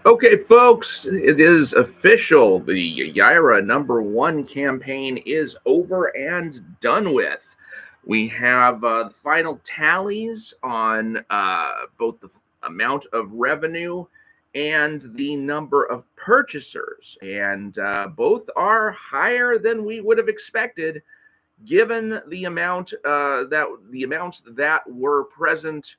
Okay, folks, it is official. The YAIRA #1 campaign is over and done with. We have the final tallies on both the amount of revenue and the number of purchasers, and both are higher than we would have expected, given the amounts that were present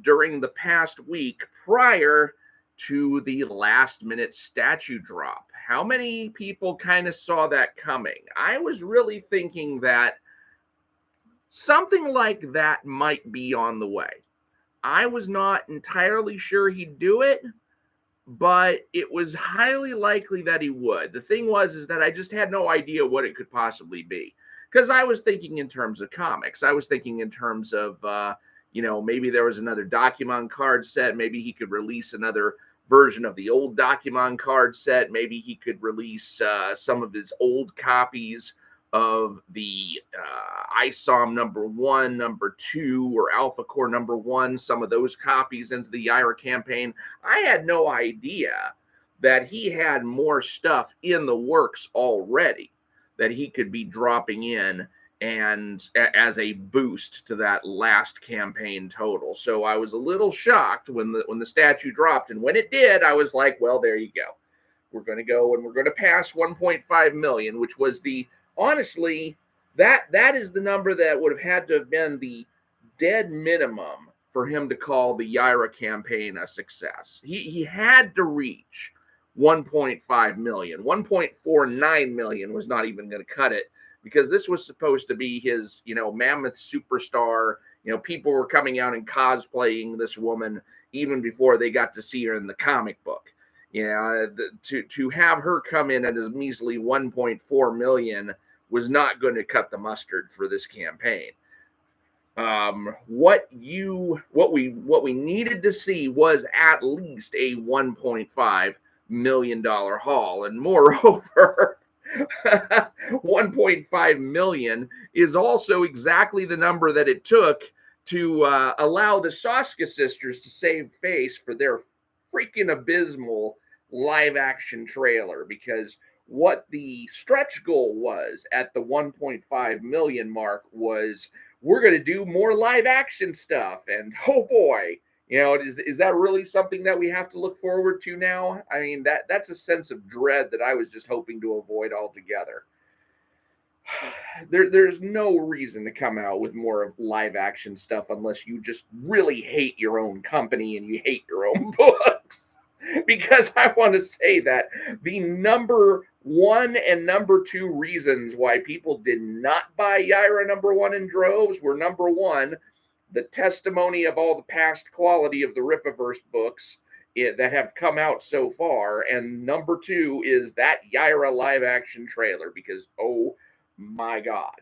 during the past week prior to the last minute statue drop. How many people kind of saw that coming? I was really thinking that something like that might be on the way. I was not entirely sure he'd do it, but it was highly likely that he would. The thing was is that I just had no idea what it could possibly be, because I was thinking in terms of comics. I was thinking in terms of maybe there was another Documon card set. Maybe he could release another version of the old Documon card set. Maybe he could release some of his old copies of the ISOM #1, #2, or ALPHACORE #1, some of those copies into the YAIRA campaign. I had no idea that he had more stuff in the works already that he could be dropping in and as a boost to that last campaign total. So I was a little shocked when the statue dropped, and when it did, I was like, well, there you go. We're going to go and we're going to pass 1.5 million, which was the honestly that is the number that would have had to have been the dead minimum for him to call the YAIRA campaign a success. He had to reach 1.5 million. 1.49 million was not even going to cut it, because this was supposed to be his, mammoth superstar. People were coming out and cosplaying this woman even before they got to see her in the comic book. To have her come in at a measly 1.4 million was not going to cut the mustard for this campaign. What we needed to see was at least a $1.5 million haul, and moreover, 1.5 million is also exactly the number that it took to allow the Soska sisters to save face for their freaking abysmal live action trailer, because what the stretch goal was at the 1.5 million mark was, we're going to do more live action stuff. And oh boy, is that really something that we have to look forward to now? I mean, that's a sense of dread that I was just hoping to avoid altogether. There's no reason to come out with more of live action stuff unless you just really hate your own company and you hate your own books. Because I want to say that the #1 and #2 reasons why people did not buy YAIRA #1 in droves were, #1, the testimony of all the past quality of the Rippaverse books that have come out so far, and #2 is that YAIRA live action trailer, because oh my god.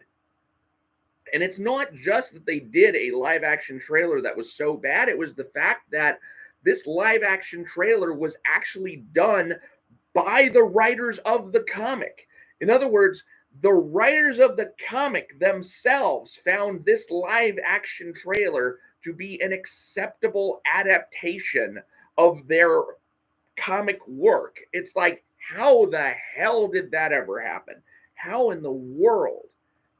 And it's not just that they did a live action trailer that was so bad, it was the fact that this live action trailer was actually done by the writers of the comic. In other words, the writers of the comic themselves found this live action trailer to be an acceptable adaptation of their comic work. It's like, how the hell did that ever happen? How in the world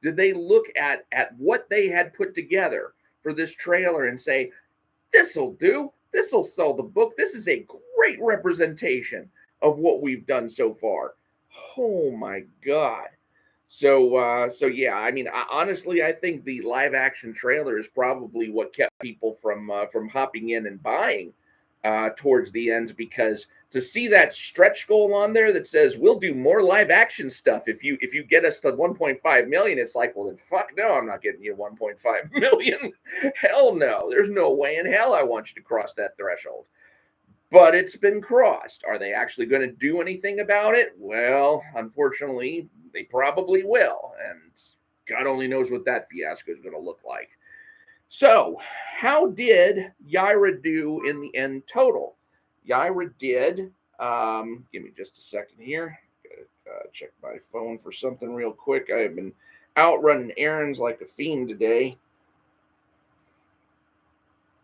did they look at what they had put together for this trailer and say, this'll do? This'll sell the book. This is a great representation of what we've done so far. Oh my god. So yeah, I mean, honestly, I think the live action trailer is probably what kept people from hopping in and buying towards the end, because to see that stretch goal on there that says we'll do more live action stuff if you get us to 1.5 million, it's like, well then fuck no, I'm not getting you 1.5 million. Hell no, there's no way in hell I want you to cross that threshold. But it's been crossed. Are they actually going to do anything about it? Well, unfortunately, they probably will, and God only knows what that fiasco is going to look like. So, how did YAIRA do in the end total? YAIRA did, give me just a second here. Gotta check my phone for something real quick. I have been out running errands like a fiend today.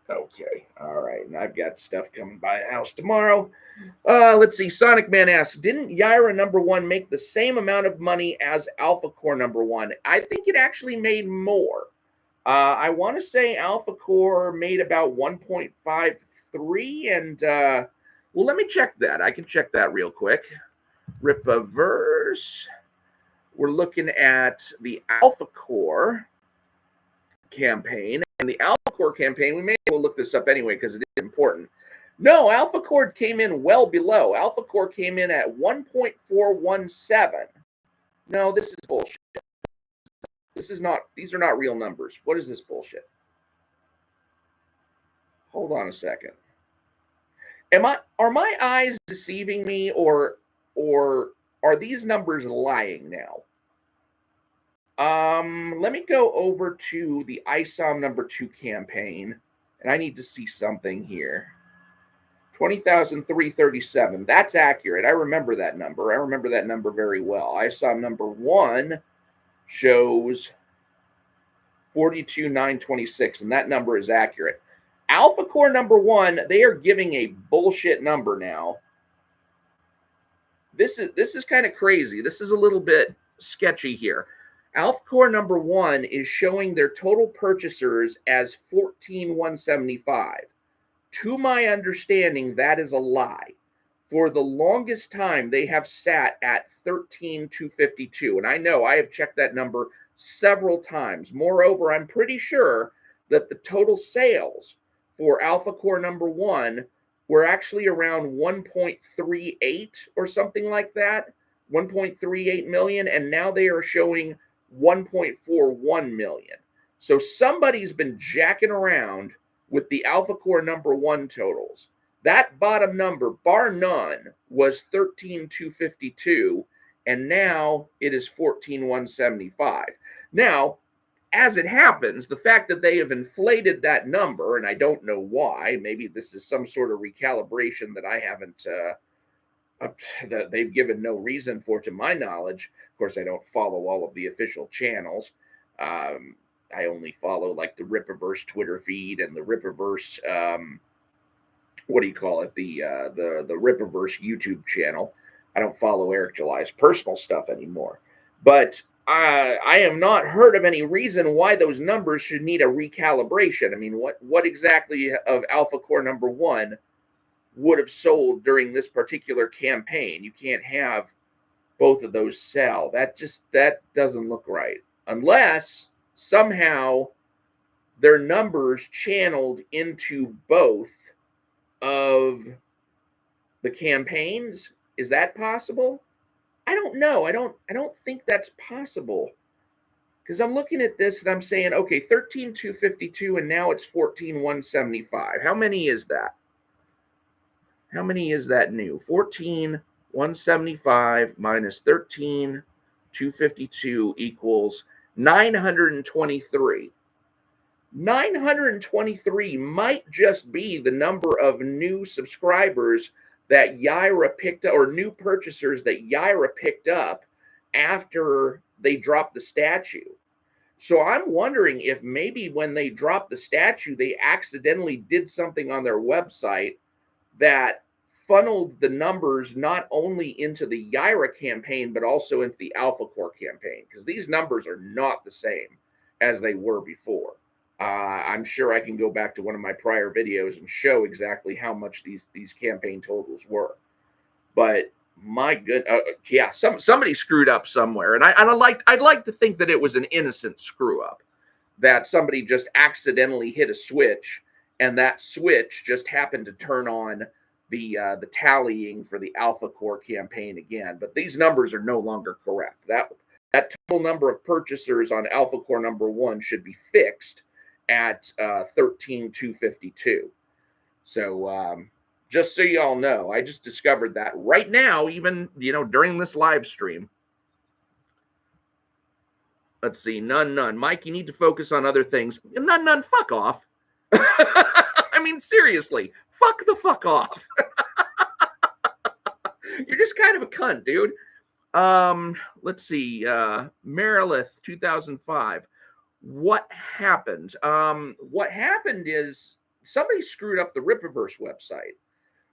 Okay. All right. And I've got stuff coming by the house tomorrow. Let's see. Sonic Man asks, didn't YAIRA #1 make the same amount of money as ALPHACORE #1? I think it actually made more. I want to say ALPHACORE made about 1.53, and well, let me check that. I can check that real quick. Rippaverse. We're looking at the ALPHACORE campaign, and the ALPHACORE campaign, we may as well look this up anyway because it is important. No, ALPHACORE came in well below. ALPHACORE came in at 1.417. No, this is bullshit. This is not, these are not real numbers. What is this bullshit? Hold on a second. Are my eyes deceiving me, or are these numbers lying now? Let me go over to the ISOM #2 campaign, and I need to see something here. 20,337. That's accurate. I remember that number. I remember that number very well. ISOM #1 shows 42,926, and that number is accurate. ALPHACORE #1, they are giving a bullshit number now. This is kind of crazy. This is a little bit sketchy here. ALPHACORE #1 is showing their total purchasers as 14,175. To my understanding, that is a lie. For the longest time, they have sat at 13,252. And I know I have checked that number several times. Moreover, I'm pretty sure that the total sales for ALPHACORE #1 were actually around 1.38 or something like that, 1.38 million, and now they are showing 1.41 million. So somebody's been jacking around with the ALPHACORE #1 totals. That bottom number, bar none, was 13,252, and now it is 14,175. Now, as it happens, the fact that they have inflated that number, and I don't know why, maybe this is some sort of recalibration that I haven't, that they've given no reason for, to my knowledge. Of course, I don't follow all of the official channels. I only follow like the Rippaverse Twitter feed and the Rippaverse, what do you call it? The Rippaverse YouTube channel. I don't follow Eric July's personal stuff anymore. But I have not heard of any reason why those numbers should need a recalibration. I mean, what exactly of ALPHACORE #1 would have sold during this particular campaign? You can't have both of those sell. That doesn't look right. Unless somehow their numbers channeled into both of the campaigns. Is that possible? I don't know. I don't think that's possible. Because I'm looking at this and I'm saying, okay, 13,252, and now it's 14,175. How many is that? How many is that new? 14,175 minus 13,252 equals 923. 923 might just be the number of new subscribers that YAIRA picked up, or new purchasers that YAIRA picked up after they dropped the statue. So I'm wondering if maybe when they dropped the statue, they accidentally did something on their website that funneled the numbers not only into the YAIRA campaign, but also into the ALPHACORE campaign, because these numbers are not the same as they were before. I'm sure I can go back to one of my prior videos and show exactly how much these campaign totals were. But my good, yeah, somebody screwed up somewhere, and I'd like to think that it was an innocent screw up, that somebody just accidentally hit a switch, and that switch just happened to turn on the tallying for the ALPHACORE campaign again. But these numbers are no longer correct. That total number of purchasers on ALPHACORE #1 should be fixed at 13,252. So just so you all know, I just discovered that right now, even during this live stream. Let's see, none. Mike, you need to focus on other things. None. Fuck off. I mean, seriously, fuck off. You're just kind of a cunt, dude. Let's see. Marilith 2005. What happened? What happened is somebody screwed up the Rippaverse website,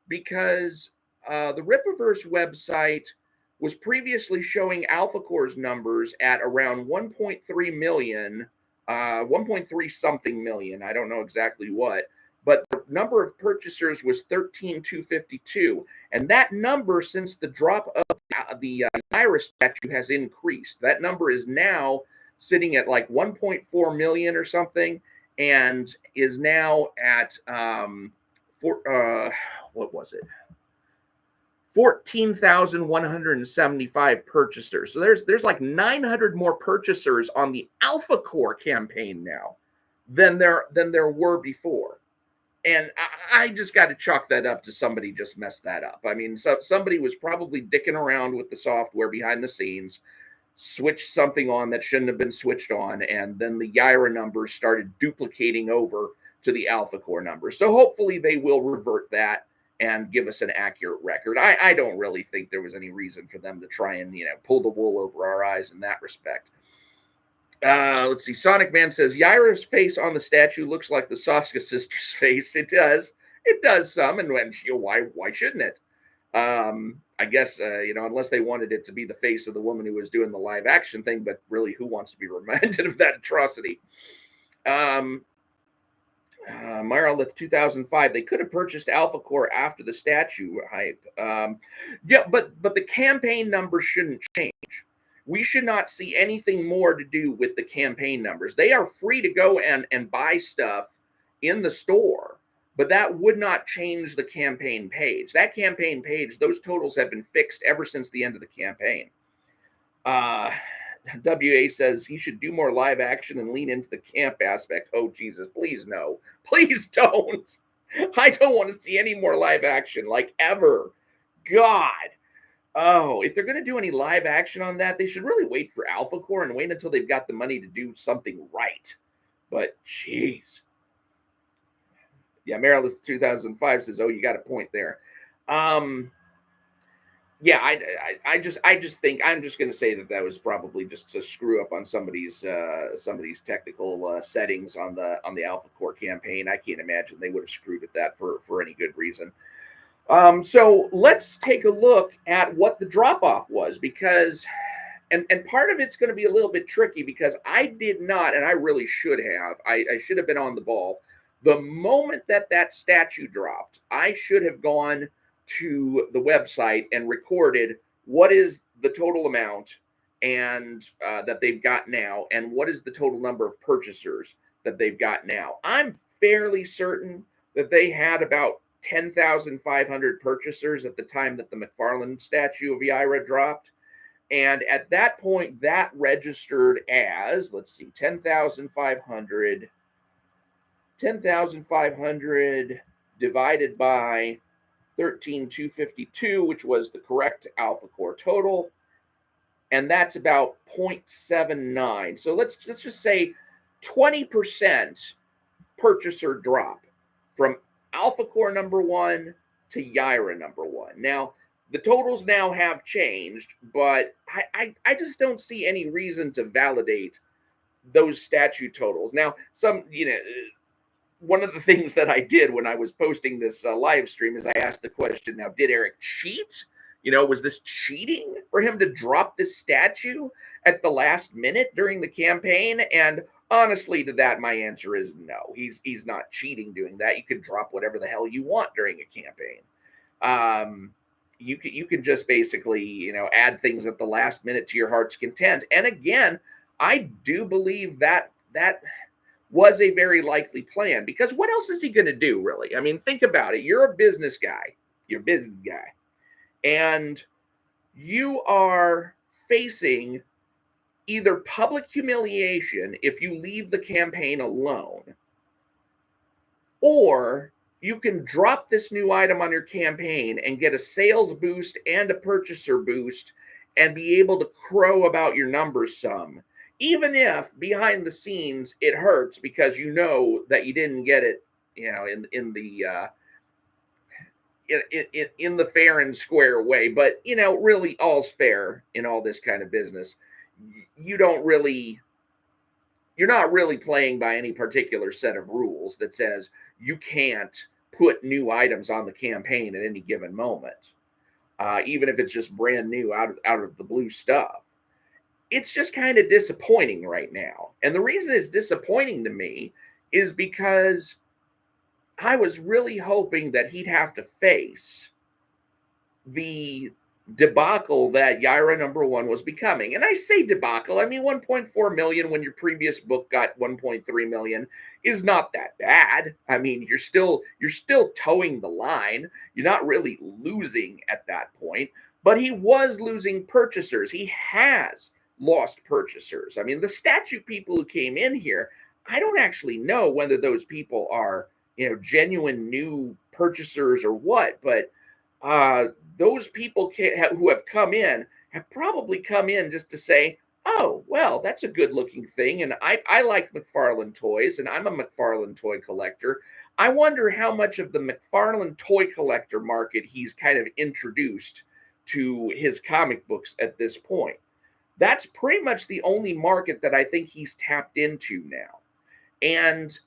because the Rippaverse website was previously showing ALPHACORE's numbers at around 1.3 million, 1.3 something million. I don't know exactly what, but the number of purchasers was 13,252. And that number, since the drop of the YAIRA statue, has increased. That number is now sitting at like 1.4 million or something, and is now at what was it? 14,175 purchasers. So there's like 900 more purchasers on the ALPHACORE campaign now than there were before. And I just got to chalk that up to somebody just messed that up. I mean, somebody was probably dicking around with the software behind the scenes, switched something on that shouldn't have been switched on, and then the YAIRA numbers started duplicating over to the ALPHACORE numbers. So hopefully they will revert that and give us an accurate record. I don't really think there was any reason for them to try and, pull the wool over our eyes in that respect. Let's see. Sonic Man says, YAIRA's face on the statue looks like the Soska sisters' face. It does. It does some. And why shouldn't it? I guess, unless they wanted it to be the face of the woman who was doing the live action thing, but really, who wants to be reminded of that atrocity? Myralith 2005, they could have purchased ALPHACORE after the statue hype. Yeah, but the campaign numbers shouldn't change. We should not see anything more to do with the campaign numbers. They are free to go and buy stuff in the store, but that would not change the campaign page. That campaign page, those totals have been fixed ever since the end of the campaign. WA says he should do more live action and lean into the camp aspect. Oh, Jesus, please no. Please don't. I don't want to see any more live action, like, ever. God. Oh, if they're going to do any live action on that, they should really wait for ALPHACORE and wait until they've got the money to do something right. But, jeez. Yeah, Maryland 2005 says, oh, you got a point there. Yeah, I just think, I'm just going to say that was probably just a screw up on somebody's technical settings on the ALPHACORE campaign. I can't imagine they would have screwed at that for any good reason. So let's take a look at what the drop off was, because, and part of it's going to be a little bit tricky, because I did not, and I really should have, I should have been on the ball. The moment that statue dropped, I should have gone to the website and recorded what is the total amount and that they've got now, and what is the total number of purchasers that they've got now. I'm fairly certain that they had about 10,500 purchasers at the time that the McFarlane statue of YAIRA dropped. And at that point, that registered as, let's see, 10,500 divided by 13,252, which was the correct ALPHACORE total. And that's about 0.79. So let's just say 20% purchaser drop from ALPHACORE number 1 to YAIRA number 1. Now, the totals now have changed, but I just don't see any reason to validate those statue totals. Now, one of the things that I did when I was posting this live stream is I asked the question, now, did Eric cheat? Was this cheating for him to drop this statue at the last minute during the campaign? And honestly, to that, my answer is no. He's not cheating doing that. You can drop whatever the hell you want during a campaign. You can just basically, add things at the last minute to your heart's content. And again, I do believe that was a very likely plan, because what else is he going to do, really? I mean, think about it. You're a business guy. And you are facing either public humiliation if you leave the campaign alone, or you can drop this new item on your campaign and get a sales boost and a purchaser boost and be able to crow about your numbers some, even if behind the scenes it hurts because you know that you didn't get it, in the fair and square way. But really, all's fair in all this kind of business. You're not really playing by any particular set of rules that says you can't put new items on the campaign at any given moment, even if it's just brand new out of the blue stuff. It's just kind of disappointing right now. And the reason it's disappointing to me is because I was really hoping that he'd have to face the debacle that YAIRA #1 was becoming. And I say debacle, I mean 1.4 million when your previous book got 1.3 million is not that bad. I mean, you're still towing the line. You're not really losing at that point, but he was losing purchasers. He has lost purchasers. I mean, the statue people who came in here, I don't actually know whether those people are, genuine new purchasers or what, but those people who have come in have probably come in just to say, oh, well, that's a good looking thing. And I like McFarlane toys, and I'm a McFarlane toy collector. I wonder how much of the McFarlane toy collector market he's kind of introduced to his comic books at this point. That's pretty much the only market that I think he's tapped into now. And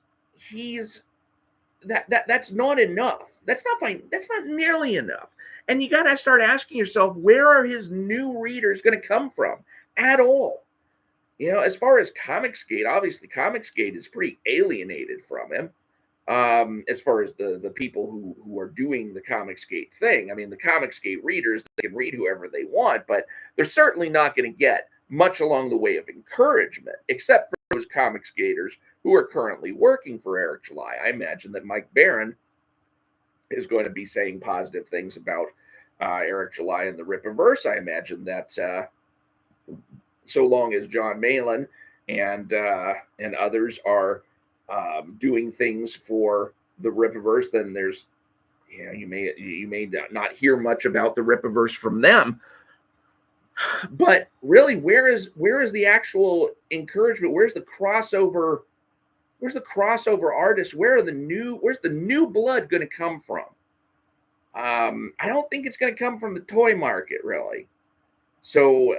that's not enough. That's not nearly enough. And you got to start asking yourself, where are his new readers going to come from at all? As far as Comicsgate, obviously Comicsgate is pretty alienated from him. As far as the people who are doing the Comicsgate thing. I mean, the Comicsgate readers, they can read whoever they want, but they're certainly not going to get much along the way of encouragement, except for those Comicsgaters who are currently working for Eric July. I imagine that Mike Barron is going to be saying positive things about Eric July and the Rippaverse. I imagine that so long as John Malin and others are doing things for the Rippaverse, then there's, you may not hear much about the Rippaverse from them. But really, where is the actual encouragement? Where's the crossover? Where's the crossover artists? Where's the new blood going to come from? I don't think it's going to come from the toy market, really. So,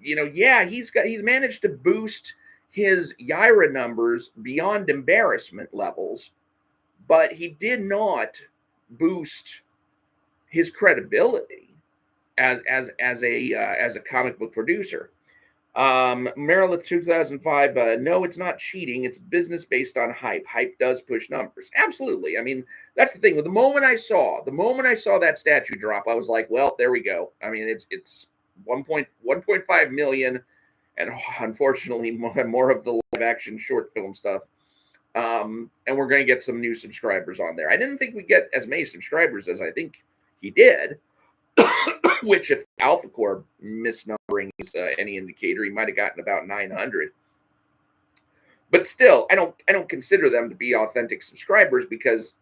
he's managed to boost his YAIRA numbers beyond embarrassment levels, but he did not boost his credibility as a comic book producer. Maryland 2005, no, it's not cheating. It's business based on hype. Hype does push numbers. Absolutely. I mean, that's the thing. The moment I saw that statue drop, I was like, well, there we go. I mean, it's 1.5 million, and unfortunately more of the live action short film stuff. And we're going to get some new subscribers on there. I didn't think we'd get as many subscribers as I think he did. Which, if ALPHACORE misnumbering is any indicator, he might have gotten about 900. But still, I don't consider them to be authentic subscribers, because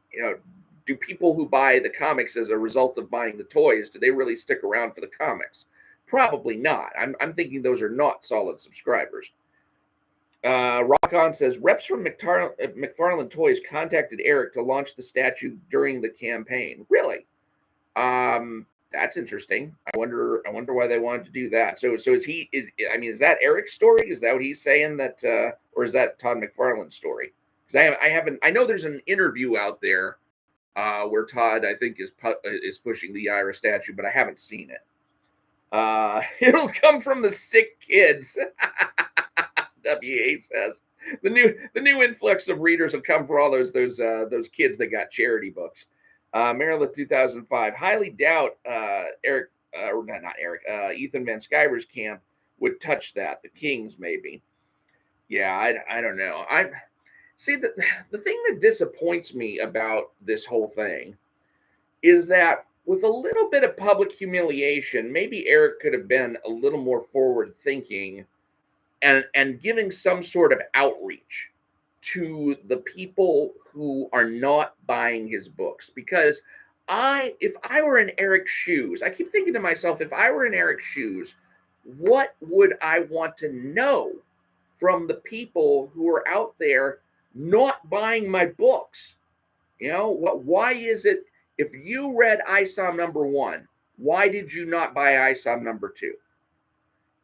do people who buy the comics as a result of buying the toys, do they really stick around for the comics? Probably not. I'm thinking those are not solid subscribers. Rock On says, reps from McFarlane Toys contacted Eric to launch the statue during the campaign. Really? That's interesting. I wonder why they wanted to do that. So is that Eric's story? Is that what he's saying, that or is that Todd McFarlane's story? Because I know there's an interview out there where Todd, I think, is pushing the YAIRA statue, but I haven't seen it. It'll come from the sick kids. WA says the new influx of readers will come for all those kids that got charity books. Maryland 2005. Highly doubt Ethan Van Sciver's camp would touch that. The Kings, maybe. Yeah, I don't know. I see the thing that disappoints me about this whole thing is that with a little bit of public humiliation, maybe Eric could have been a little more forward thinking and giving some sort of outreach to the people who are not buying his books. Because if I were in Eric's shoes, I keep thinking to myself, if I were in Eric's shoes, what would I want to know from the people who are out there not buying my books? Why is it, if you read ISOM #1, why did you not buy ISOM #2?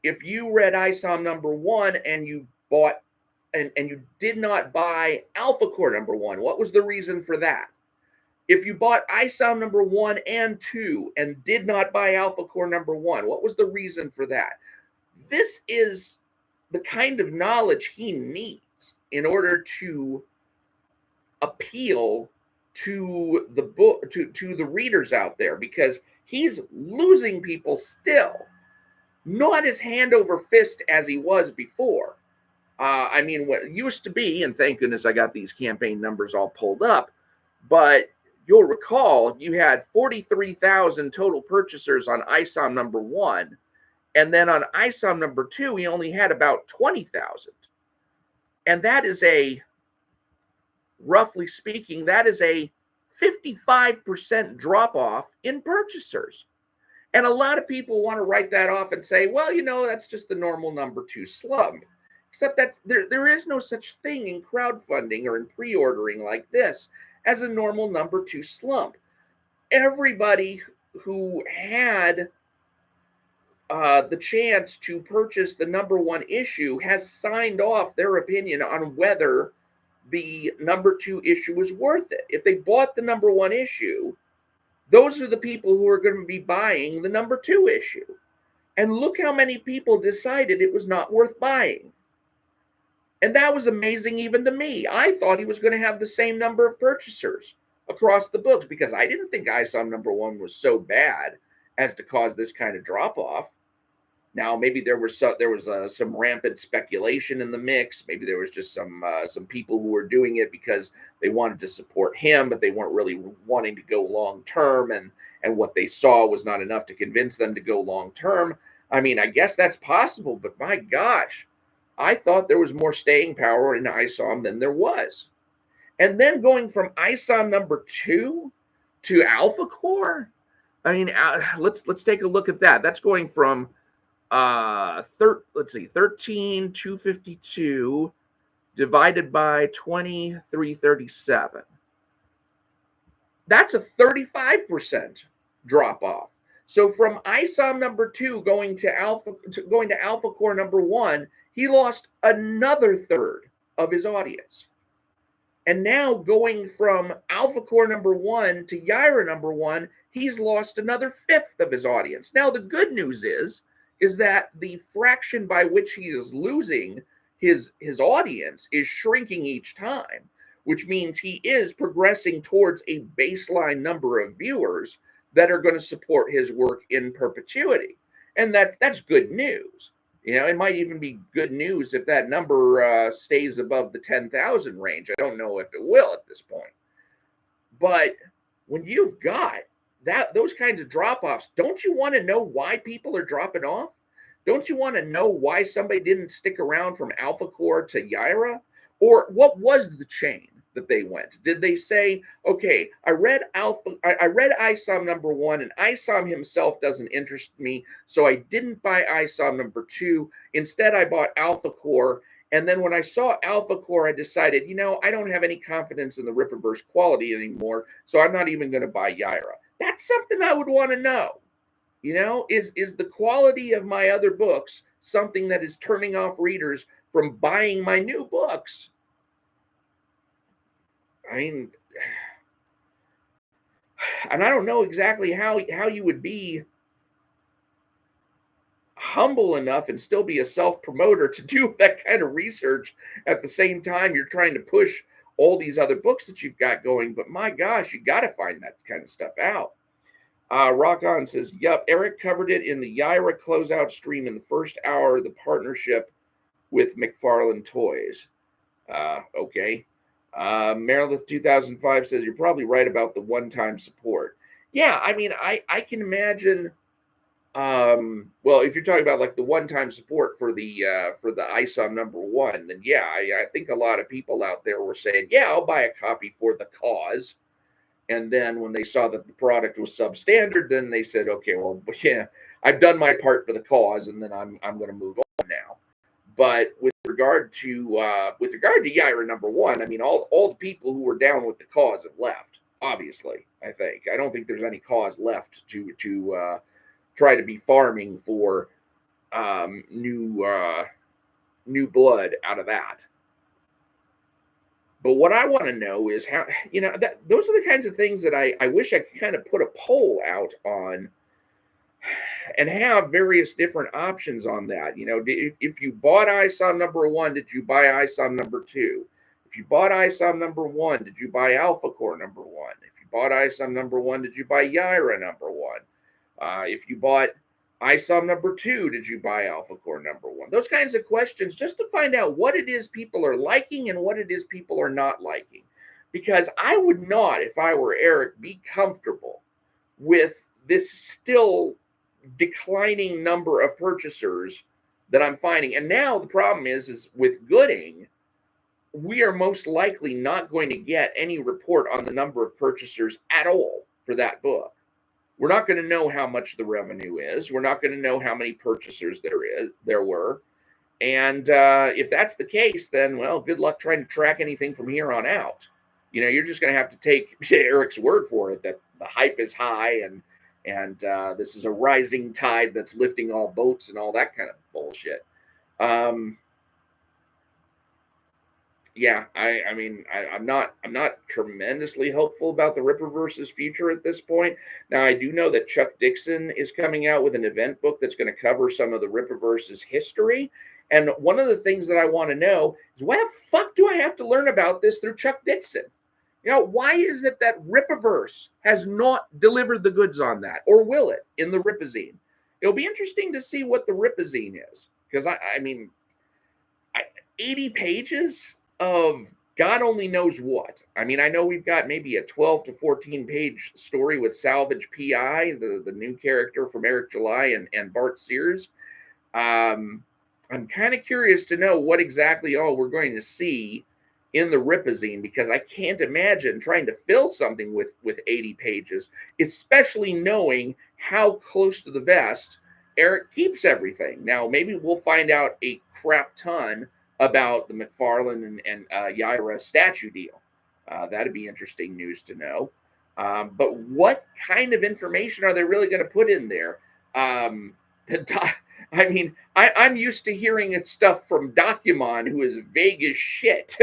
If you read ISOM #1 and you bought and you did not buy ALPHACORE number 1, what was the reason for that? If you bought ISOM number 1 and 2 and did not buy ALPHACORE number 1, what was the reason for that? This is the kind of knowledge he needs in order to appeal to the book, to the readers out there, because he's losing people still, not as hand over fist as he was before. I mean, what used to be, and thank goodness I got these campaign numbers all pulled up, but you'll recall you had 43,000 total purchasers on ISOM number 1, and then on ISOM number 2, he only had about 20,000. And that is roughly speaking, that is a 55% drop off in purchasers. And a lot of people want to write that off and say, well, you know, that's just the normal number 2 slump. Except that there is no such thing in crowdfunding or in pre-ordering like this as a normal number 2 slump. Everybody who had the chance to purchase the number 1 issue has signed off their opinion on whether the number 2 issue is worth it. If they bought the number 1 issue, those are the people who are going to be buying the number 2 issue. And look how many people decided it was not worth buying. And that was amazing even to me. I thought he was going to have the same number of purchasers across the books, because I didn't think ISOM number 1 was so bad as to cause this kind of drop off. Now, maybe there was some rampant speculation in the mix. Maybe there was just some people who were doing it because they wanted to support him, but they weren't really wanting to go long term, and what they saw was not enough to convince them to go long term. I mean, I guess that's possible, but my gosh, I thought there was more staying power in ISOM than there was. And then going from ISOM number 2 to ALPHACORE, I mean, let's take a look at that. That's going from 13,252 divided by 2,337. That's a 35% drop off. So from ISOM number 2 going to ALPHACORE number 1, he lost another third of his audience. And now going from ALPHACORE number 1 to YAIRA number 1, he's lost another fifth of his audience. Now the good news is that the fraction by which he is losing his audience is shrinking each time, which means he is progressing towards a baseline number of viewers that are going to support his work in perpetuity. And that's good news. You know, it might even be good news if that number stays above the 10,000 range. I don't know if it will at this point. But when you've got those kinds of drop-offs, don't you want to know why people are dropping off? Don't you want to know why somebody didn't stick around from ALPHACORE to YAIRA? Or what was the chain that they went? Did they say, okay, I read ISOM number 1, and ISOM himself doesn't interest me, so I didn't buy ISOM number 2. Instead, I bought ALPHACORE, and then when I saw ALPHACORE, I decided, you know, I don't have any confidence in the Rippaverse quality anymore, so I'm not even going to buy YAIRA. That's something I would want to know. You know, is the quality of my other books something that is turning off readers from buying my new books? I mean, and I don't know exactly how you would be humble enough and still be a self-promoter to do that kind of research at the same time you're trying to push all these other books that you've got going. But my gosh, you got to find that kind of stuff out. Rock On says, yep, Eric covered it in the YAIRA closeout stream in the first hour of the partnership with McFarlane Toys. Okay. Meredith 2005 says, you're probably right about the one-time support. Yeah, I mean, I can imagine, well, if you're talking about like the one-time support for the ISOM number 1, then yeah, I think a lot of people out there were saying, yeah, I'll buy a copy for the cause. And then when they saw that the product was substandard, then they said, okay, well, yeah, I've done my part for the cause, and then I'm going to move on now. But with regard to YAIRA number 1, I mean, all the people who were down with the cause have left. Obviously, I don't think there's any cause left to try to be farming for new blood out of that. But what I want to know is how, those are the kinds of things that I wish I could kind of put a poll out on and have various different options on that. If you bought ISOM number 1, did you buy ISOM number 2? If you bought ISOM number 1, did you buy ALPHACORE number 1? If you bought ISOM number 1, did you buy YAIRA number 1? If you bought ISOM number 2, did you buy ALPHACORE number 1? Those kinds of questions, just to find out what it is people are liking and what it is people are not liking. Because I would not, if I were Eric, be comfortable with this still declining number of purchasers that I'm finding. And now the problem is with Gooding, we are most likely not going to get any report on the number of purchasers at all for that book. We're not going to know how much the revenue is. We're not going to know how many purchasers there were. And if that's the case, then, well, good luck trying to track anything from here on out. You're just going to have to take Eric's word for it that the hype is high and this is a rising tide that's lifting all boats and all that kind of bullshit. Yeah, I'm not tremendously hopeful about the Rippaverse's future at this point. Now, I do know that Chuck Dixon is coming out with an event book that's going to cover some of the Rippaverse's history. And one of the things that I want to know is, why the fuck do I have to learn about this through Chuck Dixon? Why is it that Rippaverse has not delivered the goods on that, or will it in the Rippazine? It'll be interesting to see what the Rippazine is, because I mean, 80 pages of God only knows what. I mean, I know we've got maybe a 12 to 14 page story with Salvage PI, the new character from Eric July and Bart Sears. I'm kind of curious to know what exactly all we're going to see in the Rippazine, because I can't imagine trying to fill something with 80 pages, especially knowing how close to the vest Eric keeps everything. Now, maybe we'll find out a crap ton about the McFarlane and Yaira statue deal. That'd be interesting news to know. But what kind of information are they really going to put in there? I'm used to hearing stuff from Documon, who is vague as shit.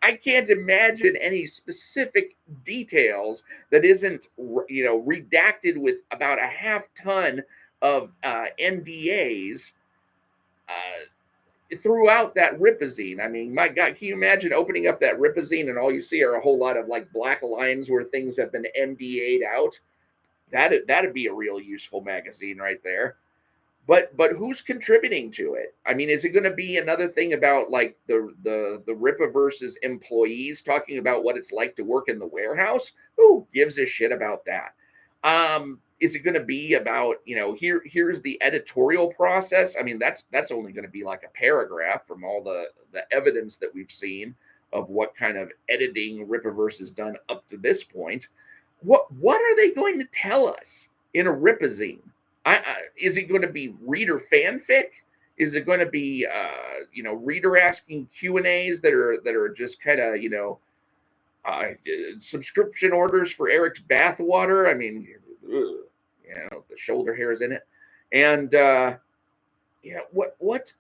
I can't imagine any specific details that isn't, redacted with about a half ton of NDAs throughout that Rippazine. I mean, my God, can you imagine opening up that Rippazine and all you see are a whole lot of like black lines where things have been NDA'd out? That'd be a real useful magazine right there. But who's contributing to it? I mean, is it going to be another thing about like the Rippaverse's employees talking about what it's like to work in the warehouse? Who gives a shit about that? Is it going to be about, here's the editorial process? I mean, that's only going to be like a paragraph from all the evidence that we've seen of what kind of editing Rippaverse has done up to this point. What are they going to tell us in a Rippazine? Is it going to be reader fanfic? Is it going to be reader asking Q&As that are just kind of subscription orders for Eric's bathwater? I mean, the shoulder hairs in it, and what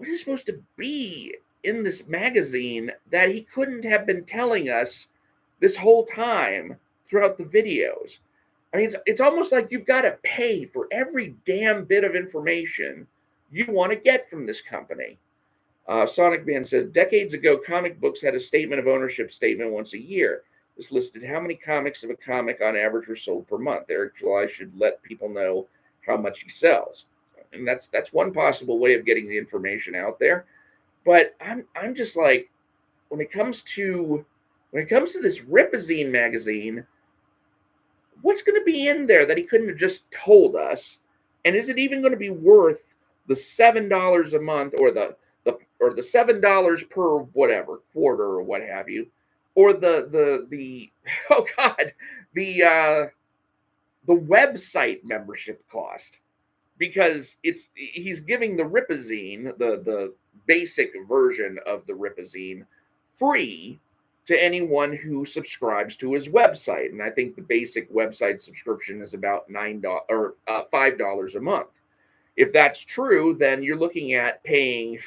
is supposed to be in this magazine that he couldn't have been telling us this whole time throughout the videos? I mean, it's almost like you've got to pay for every damn bit of information you want to get from this company. Sonic Man said, decades ago, comic books had a statement of ownership statement once a year. This listed how many comics of a comic on average were sold per month. Eric July should let people know how much he sells. And that's one possible way of getting the information out there. But I'm just like, when it comes to this Rippazine magazine, what's going to be in there that he couldn't have just told us? And is it even going to be worth the $7 a month or the $7 per whatever quarter or what have you, or the oh God, the website membership cost? Because he's giving the Rippazine, the basic version of the Rippazine, free to anyone who subscribes to his website. And I think the basic website subscription is about $5 a month. If that's true, then you're looking at paying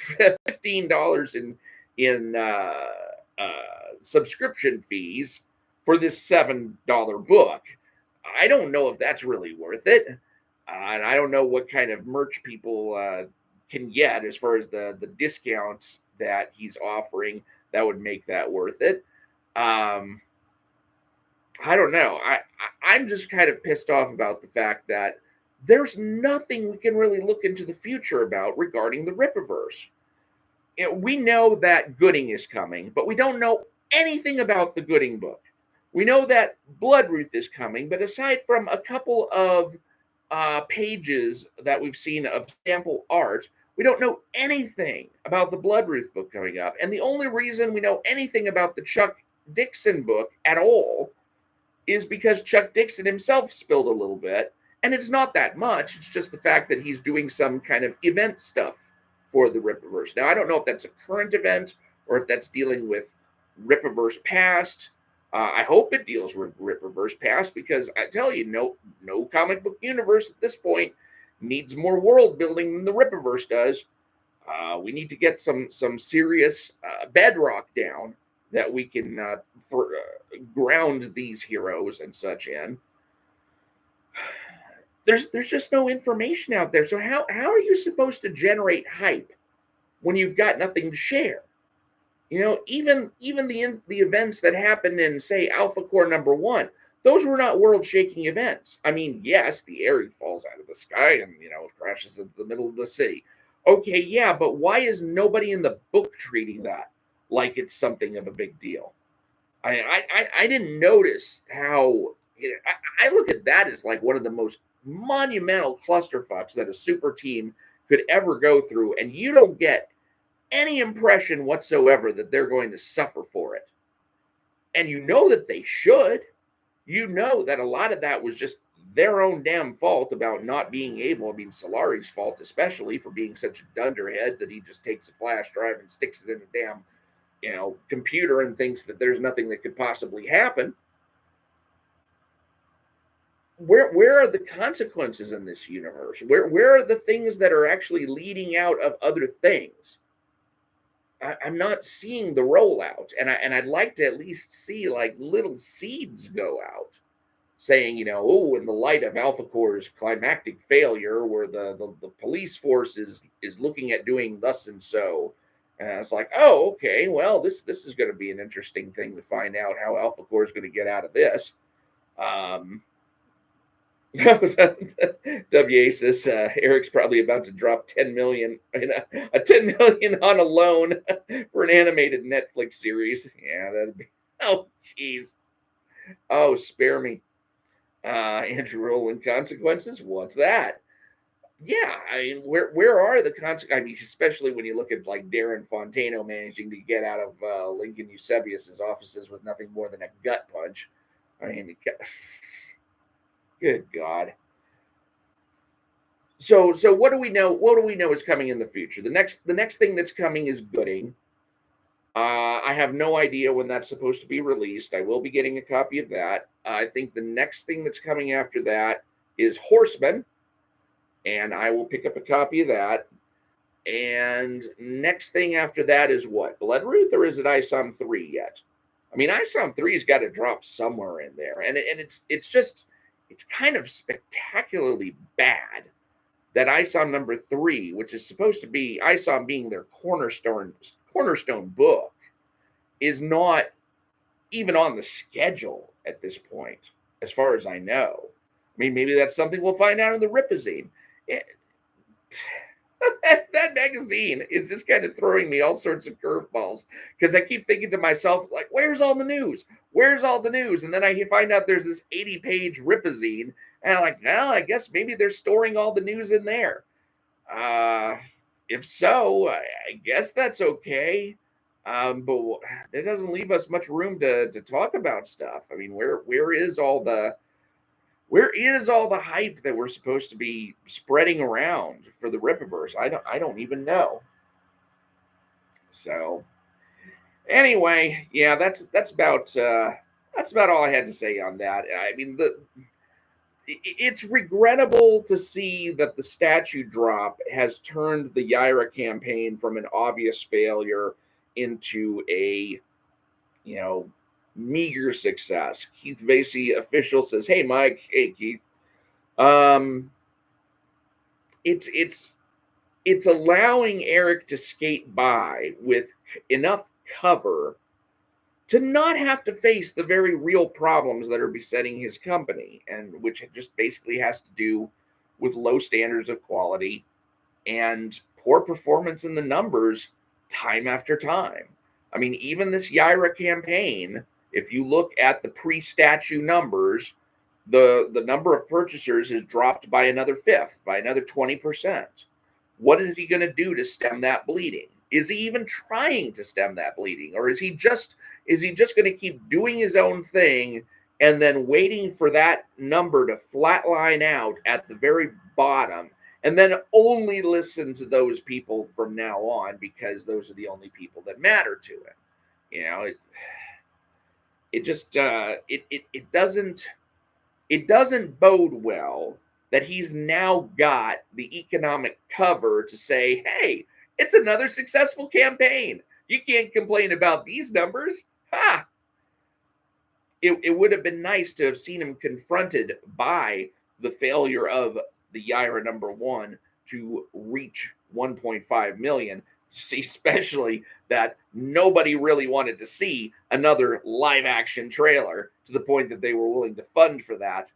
$15 in subscription fees for this $7 book. I don't know if that's really worth it. And I don't know what kind of merch people can get as far as the discounts that he's offering that would make that worth it. I don't know. I'm just kind of pissed off about the fact that there's nothing we can really look into the future about regarding the Rippaverse. We know that Gooding is coming, but we don't know anything about the Gooding book. We know that Bloodruth is coming, but aside from a couple of pages that we've seen of sample art, we don't know anything about the Bloodruth book coming up. And the only reason we know anything about the Chuck Dixon book at all is because Chuck Dixon himself spilled a little bit. And it's not that much. It's just the fact that he's doing some kind of event stuff for the Rippaverse. Now, I don't know if that's a current event or if that's dealing with Rippaverse past. I hope it deals with Rippaverse past, because I tell you, no comic book universe at this point needs more world building than the Rippaverse does. We need to get some serious bedrock down that we can ground these heroes and such in. There's just no information out there. So how are you supposed to generate hype when you've got nothing to share? You know, even the events that happened in, say, ALPHACORE #1, those were not world-shaking events. I mean, yes, the Aerie falls out of the sky and, crashes into the middle of the city. Okay, yeah, but why is nobody in the book treating that like it's something of a big deal? I didn't notice how. I look at that as like one of the most monumental clusterfucks that a super team could ever go through, and you don't get any impression whatsoever that they're going to suffer for it. And you know that they should. You know that a lot of that was just their own damn fault about not being able. I mean, Solari's fault, especially, for being such a dunderhead that he just takes a flash drive and sticks it in a damn, computer and thinks that there's nothing that could possibly happen. Where are the consequences in this universe? Where are the things that are actually leading out of other things? I'm not seeing the rollout, and I'd like to at least see like little seeds go out, saying, in the light of ALPHACORE's climactic failure, where the police force is looking at doing thus and so. And it's like, oh, okay, well, this is going to be an interesting thing to find out how ALPHACORE is going to get out of this. WA says Eric's probably about to drop 10 million a 10 million on a loan for an animated Netflix series. Yeah, that'd be, oh jeez. Oh, spare me. Andrew Rowland, consequences? What's that? Yeah, I mean, where are the consequences? I mean, especially when you look at like Darren Fontano managing to get out of Lincoln Eusebius's offices with nothing more than a gut punch. I mean, good God. So what do we know? What do we know is coming in the future? The next thing that's coming is Gooding. I have no idea when that's supposed to be released. I will be getting a copy of that. I think the next thing that's coming after that is Horseman, and I will pick up a copy of that. And next thing after that is what? Bloodruth, or is it ISOM 3 yet? I mean, ISOM 3 has got to drop somewhere in there, and it's kind of spectacularly bad that ISOM #3, which is supposed to be ISOM being their cornerstone book, is not even on the schedule at this point, as far as I know. I mean, maybe that's something we'll find out in the Rippazine. That magazine is just kind of throwing me all sorts of curveballs, because I keep thinking to myself, like, where's all the news? Where's all the news? And then I find out there's this 80-page Rippazine, and I'm like, well, I guess maybe they're storing all the news in there. If so, I guess that's okay. But that doesn't leave us much room to talk about stuff. I mean, where is all the hype that we're supposed to be spreading around for the Rippaverse? I don't even know. So anyway, yeah, that's about all I had to say on that. I mean, it's regrettable to see that the statue drop has turned the YAIRA campaign from an obvious failure into a, meager success. Keith Vasey official says, "Hey, Mike. Hey, Keith. It's allowing Eric to skate by with enough cover to not have to face the very real problems that are besetting his company, and which just basically has to do with low standards of quality and poor performance in the numbers time after time. I mean, even this YAIRA campaign, if you look at the pre-statue numbers, the number of purchasers has dropped by another fifth, by another 20%. What is he going to do to stem that bleeding? Is he even trying to stem that bleeding, or is he just going to keep doing his own thing and then waiting for that number to flatline out at the very bottom, and then only listen to those people from now on because those are the only people that matter to him? It doesn't bode well that he's now got the economic cover to say, hey, it's another successful campaign. You can't complain about these numbers. Ha! It would have been nice to have seen him confronted by the failure of the YAIRA #1 to reach 1.5 million, especially that nobody really wanted to see another live action trailer to the point that they were willing to fund for that.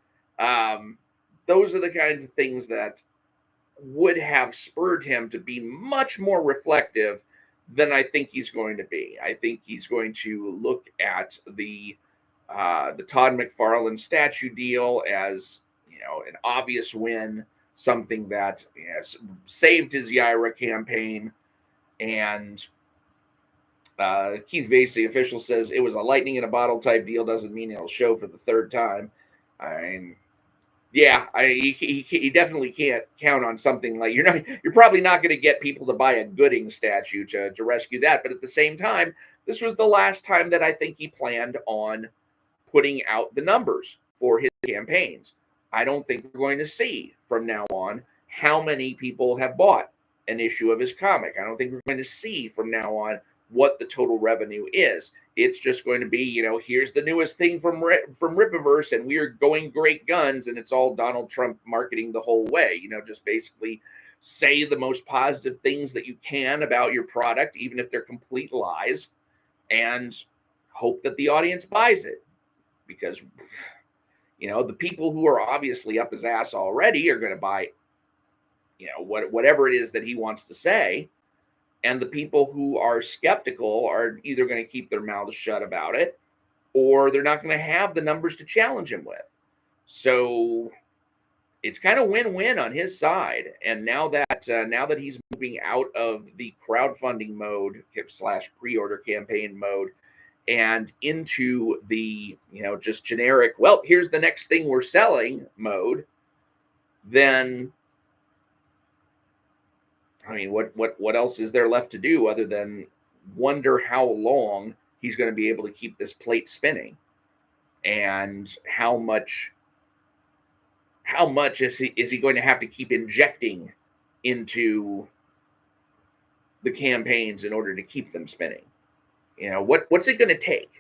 Those are the kinds of things that would have spurred him to be much more reflective than I think he's going to be. I think he's going to look at the Todd McFarlane statue deal as, an obvious win, something that saved his YAIRA campaign. And Keith Vasey, official, says it was a lightning in a bottle type deal. Doesn't mean it'll show for the third time. I mean, yeah, he definitely can't count on something like you're probably not going to get people to buy a Gooding statue to rescue that. But at the same time, this was the last time that I think he planned on putting out the numbers for his campaigns. I don't think we're going to see from now on how many people have bought an issue of his comic. I don't think we're going to see from now on what the total revenue is. It's just going to be, here's the newest thing from Rippaverse, and we are going great guns, and it's all Donald Trump marketing the whole way. Just basically say the most positive things that you can about your product, even if they're complete lies, and hope that the audience buys it. Because, the people who are obviously up his ass already are going to buy, whatever it is that he wants to say. And the people who are skeptical are either going to keep their mouths shut about it, or they're not going to have the numbers to challenge him with. So it's kind of win-win on his side. And now that he's moving out of the crowdfunding mode / pre-order campaign mode and into the, just generic, well, here's the next thing we're selling mode, then I mean, what else is there left to do other than wonder how long he's going to be able to keep this plate spinning, and how much is he going to have to keep injecting into the campaigns in order to keep them spinning? What's it going to take,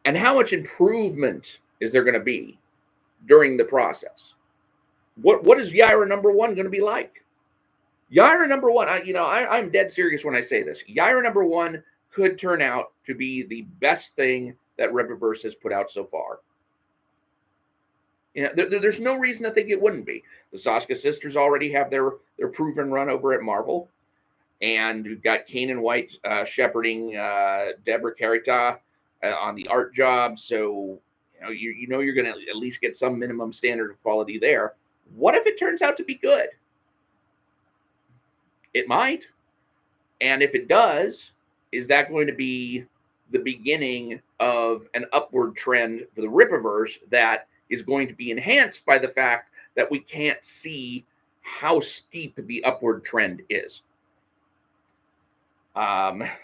and how much improvement is there going to be during the process? What is YAIRA #1 going to be like? YAIRA #1, I'm dead serious when I say this. YAIRA #1 could turn out to be the best thing that Rippaverse has put out so far. There's no reason to think it wouldn't be. The Soska sisters already have their proven run over at Marvel, and we've got Kanan White shepherding Deborah Carita on the art job. So you're going to at least get some minimum standard of quality there. What if it turns out to be good? It might. And if it does, is that going to be the beginning of an upward trend for the Rippaverse that is going to be enhanced by the fact that we can't see how steep the upward trend is? Merilith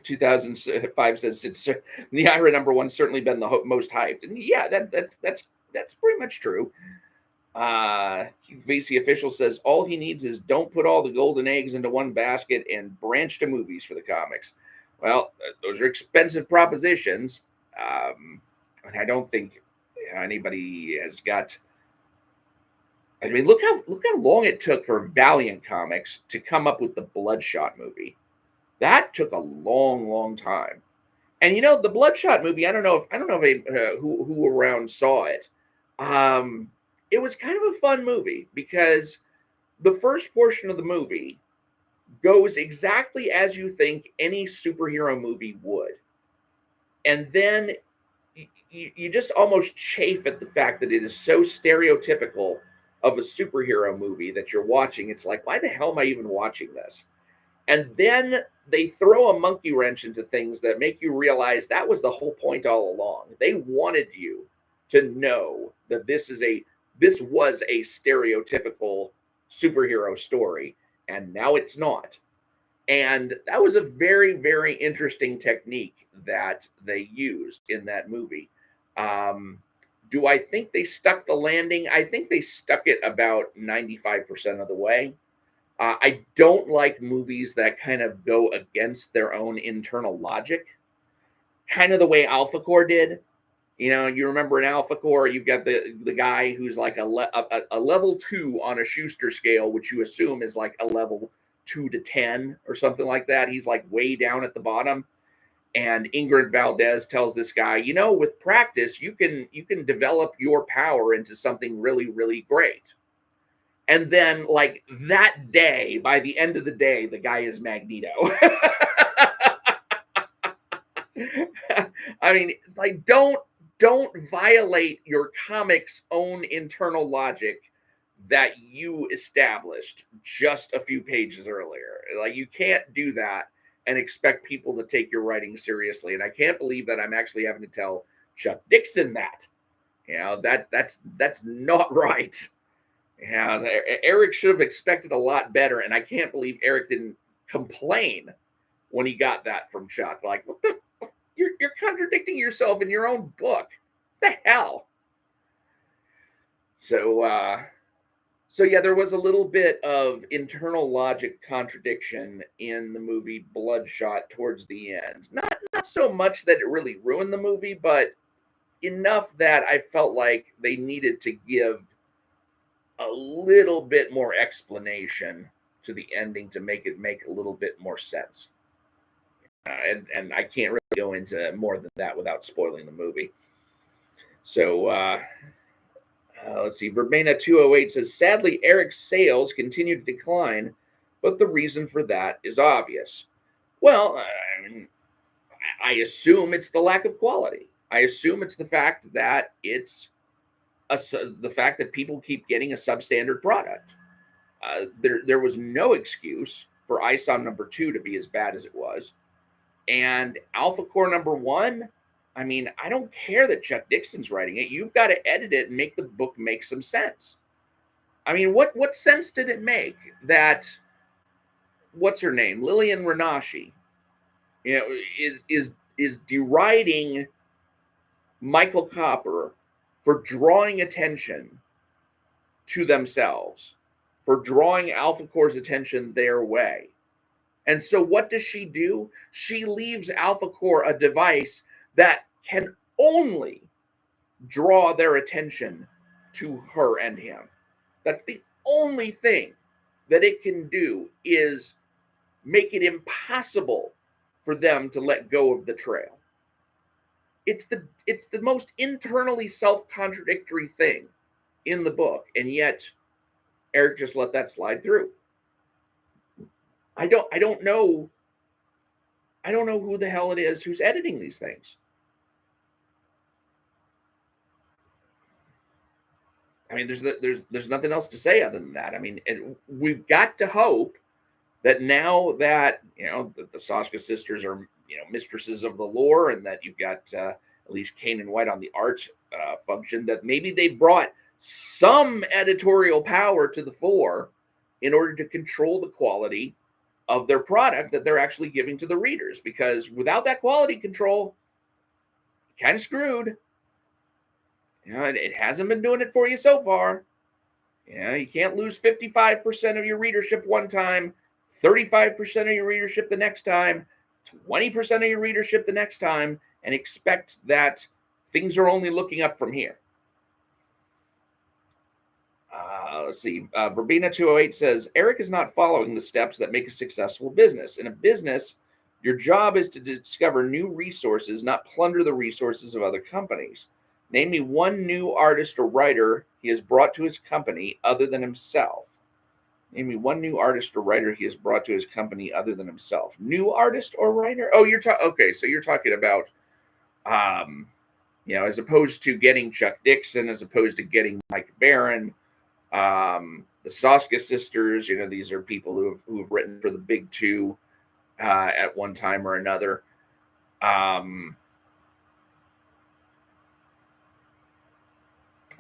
2005 says it's the YAIRA #1 certainly been the most hyped. And yeah, that's pretty much true. VC official says all he needs is don't put all the golden eggs into one basket and branch to movies for the comics. Well, those are expensive propositions. And I don't think anybody has got. I mean, look how long it took for Valiant Comics to come up with the Bloodshot movie. That took a long time. And the Bloodshot movie, I don't know if who around saw it. It was kind of a fun movie because the first portion of the movie goes exactly as you think any superhero movie would. And then you just almost chafe at the fact that it is so stereotypical of a superhero movie that you're watching. It's like, why the hell am I even watching this? And then they throw a monkey wrench into things that make you realize that was the whole point all along. They wanted you to know that this was a stereotypical superhero story, and now it's not. And that was a very, very interesting technique that they used in that movie. Do I think they stuck the landing? I think they stuck it about 95% of the way. I don't like movies that kind of go against their own internal logic, kind of the way ALPHACORE did. You remember in ALPHACORE, you've got the guy who's like a level 2 on a Schuster scale, which you assume is like a level 2 to 10 or something like that. He's like way down at the bottom. And Ingrid Valdez tells this guy, with practice, you can develop your power into something really, really great. And then, like that day, by the end of the day, the guy is Magneto. I mean, it's like, don't violate your comic's own internal logic that you established just a few pages earlier. Like, you can't do that and expect people to take your writing seriously. And I can't believe that I'm actually having to tell Chuck Dixon that. That's not right. Eric should have expected a lot better, and I can't believe Eric didn't complain when he got that from Chuck. Like, what the? You're contradicting yourself in your own book. What the hell? So yeah, there was a little bit of internal logic contradiction in the movie Bloodshot towards the end. Not so much that it really ruined the movie, but enough that I felt like they needed to give a little bit more explanation to the ending to make it make a little bit more sense. And I can't really go into more than that without spoiling the movie. So let's see. Verbena 208 says, sadly, Eric's sales continue to decline, but the reason for that is obvious. Well, I assume it's the lack of quality. I assume it's the fact that the fact that people keep getting a substandard product. There was no excuse for ISOM number 2 to be as bad as it was. And ALPHACORE number 1, I mean, I don't care that Chuck Dixon's writing it. You've got to edit it and make the book make some sense. I mean, what sense did it make that, what's her name, Lillian Renashi, is deriding Michael Copper for drawing attention to themselves, for drawing ALPHACORE's attention their way. And so what does she do? She leaves ALPHACORE a device that can only draw their attention to her and him. That's the only thing that it can do, is make it impossible for them to let go of the trail. It's the most internally self-contradictory thing in the book, and yet Eric just let that slide through. I don't know who the hell it is who's editing these things. I mean, there's nothing else to say other than that. I mean, we've got to hope that now that the Soska sisters are mistresses of the lore, and that you've got at least Kane and White on the art function, that maybe they brought some editorial power to the fore in order to control the quality of their product that they're actually giving to the readers. Because without that quality control, kind of screwed. It hasn't been doing it for you so far. Yeah, you can't lose 55% of your readership one time, 35% of your readership the next time, 20% of your readership the next time, and expect that things are only looking up from here. Let's see. Verbena208 says, Eric is not following the steps that make a successful business. In a business, your job is to discover new resources, not plunder the resources of other companies. Name me one new artist or writer he has brought to his company other than himself. Name me one new artist or writer he has brought to his company other than himself. New artist or writer? Oh, you're talking. Okay, so you're talking about, as opposed to getting Chuck Dixon, as opposed to getting Mike Barron, the Soska sisters. These are people who have written for the big two at one time or another. I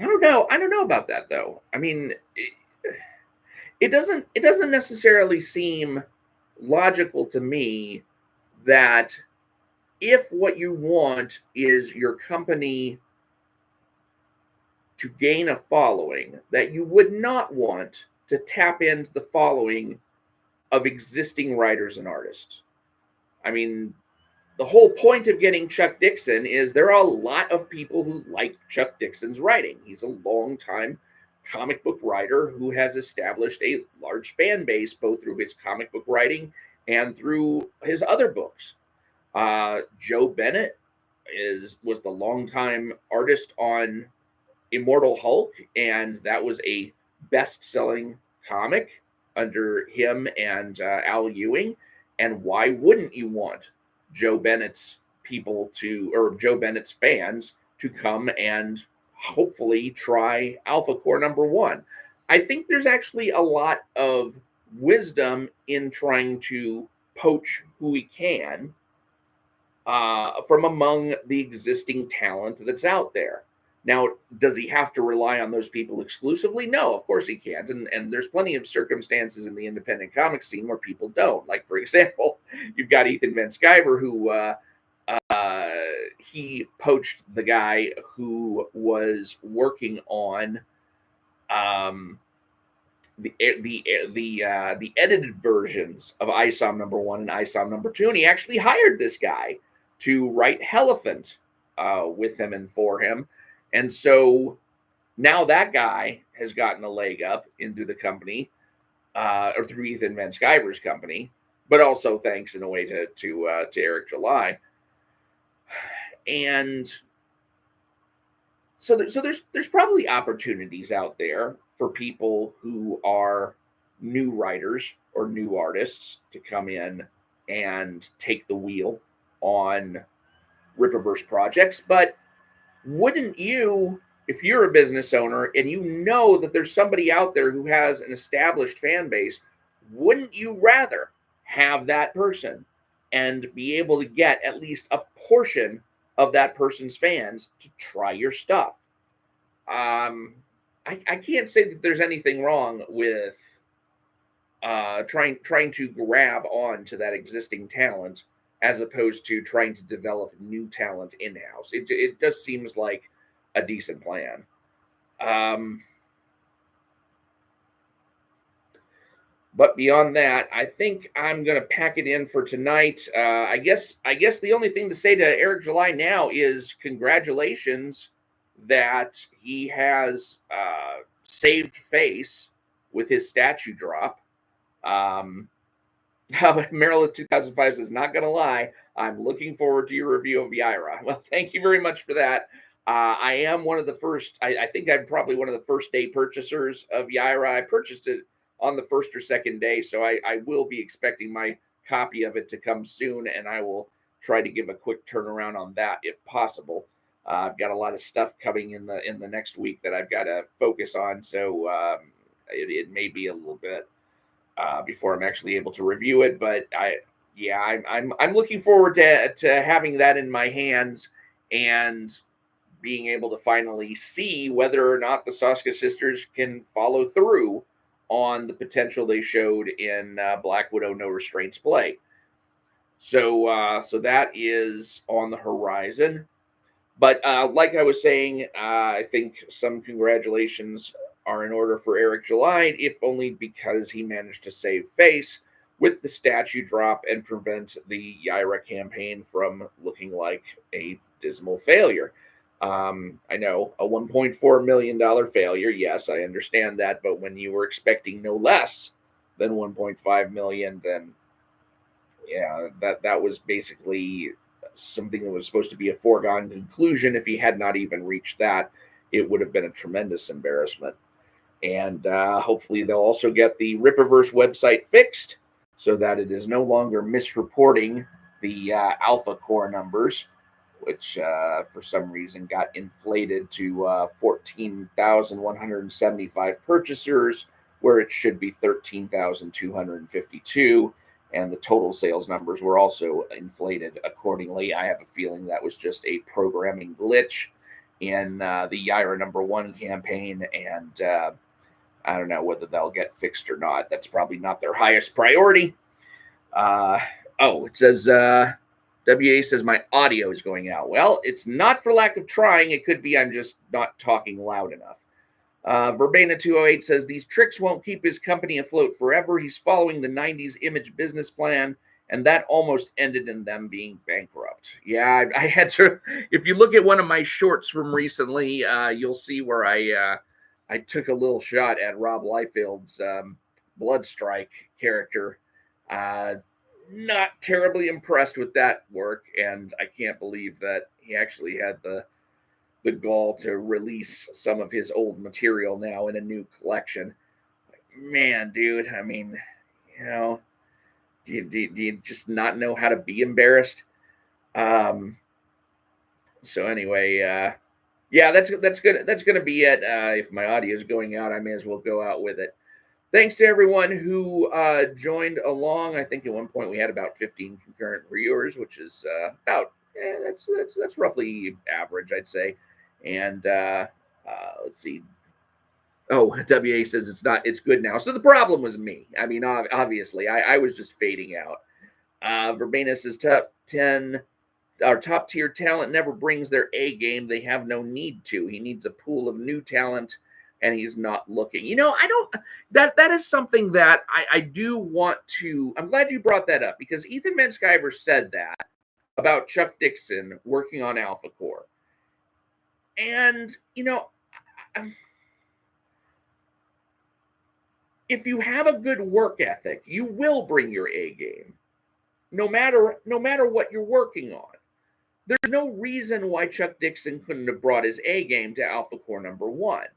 don't know. I don't know about that though. I mean, it doesn't necessarily seem logical to me that if what you want is your company to gain a following, that you would not want to tap into the following of existing writers and artists. I mean, the whole point of getting Chuck Dixon is there are a lot of people who like Chuck Dixon's writing. He's a long-time comic book writer who has established a large fan base both through his comic book writing and through his other books. Joe Bennett was the longtime artist on Immortal Hulk, and that was a best-selling comic under him and Al Ewing. And why wouldn't you want Joe Bennett's Joe Bennett's fans to come and hopefully try ALPHACORE #1? I think there's actually a lot of wisdom in trying to poach who we can from among the existing talent that's out there. Now, does he have to rely on those people exclusively? No, of course he can't. And there's plenty of circumstances in the independent comic scene where people don't. Like, for example, you've got Ethan Van Sciver, who he poached the guy who was working on the edited versions of ISOM #1 and ISOM #2, and he actually hired this guy to write Helephant with him and for him. And so now that guy has gotten a leg up into the company, or through Ethan Van Sciver's company, but also thanks in a way to Eric July. And so there's probably opportunities out there for people who are new writers or new artists to come in and take the wheel on Rippaverse projects. But wouldn't you, if you're a business owner and you know that there's somebody out there who has an established fan base, wouldn't you rather have that person and be able to get at least a portion of that person's fans to try your stuff? I can't say that there's anything wrong with trying to grab on to that existing talent as opposed to trying to develop new talent in-house. It just seems like a decent plan. But beyond that, I think I'm going to pack it in for tonight. I guess the only thing to say to Eric July now is congratulations that he has saved face with his statue drop. Maryland 2005 says, not going to lie, I'm looking forward to your review of YAIRA. Well, thank you very much for that. I am one of the first, I think I'm probably one of the first day purchasers of YAIRA. I purchased it on the first or second day, so I will be expecting my copy of it to come soon, and I will try to give a quick turnaround on that if possible. I've got a lot of stuff coming in the next week that I've got to focus on, so it may be a little bit before I'm actually able to review it. But I'm looking forward to having that in my hands and being able to finally see whether or not the Soska sisters can follow through on the potential they showed in Black Widow No Restraints Play. So that is on the horizon. But like I was saying, I think some congratulations are in order for Eric July, if only because he managed to save face with the statue drop and prevent the YAIRA campaign from looking like a dismal failure. I know a $1.4 million failure. Yes, I understand that. But when you were expecting no less than 1.5 million, then yeah, that was basically something that was supposed to be a foregone conclusion. If he had not even reached that, it would have been a tremendous embarrassment. And hopefully they'll also get the Rippaverse website fixed so that it is no longer misreporting the ALPHACORE numbers, which for some reason got inflated to 14,175 purchasers, where it should be 13,252. And the total sales numbers were also inflated accordingly. I have a feeling that was just a programming glitch in the YAIRA #1 campaign, and I don't know whether they'll get fixed or not. That's probably not their highest priority. It says WA says my audio is going out. Well, it's not for lack of trying. It could be I'm just not talking loud enough. Verbena 208 says these tricks won't keep his company afloat forever. He's following the 90s image business plan, and that almost ended in them being bankrupt. Yeah, I had to. If you look at one of my shorts from recently, you'll see where I took a little shot at Rob Liefeld's Bloodstrike character. Not terribly impressed with that work, and I can't believe that he actually had the gall to release some of his old material now in a new collection. Man, dude, I mean, do you just not know how to be embarrassed? So anyway, yeah, that's good. That's gonna be it. If my audio is going out, I may as well go out with it. Thanks to everyone who joined along. I think at one point we had about 15 concurrent viewers, which is about that's roughly average, I'd say. And let's see. Oh, WA says it's good now. So the problem was me. I mean, obviously, I was just fading out. Verbena says top 10. Our top tier talent never brings their A game. They have no need to. He needs a pool of new talent, and he's not looking. I don't. That is something that I do want to. I'm glad you brought that up, because Ethan Van Sciver said that about Chuck Dixon working on ALPHACORE. And, if you have a good work ethic, you will bring your A game, no matter what you're working on. There's no reason why Chuck Dixon couldn't have brought his A game to ALPHACORE #1.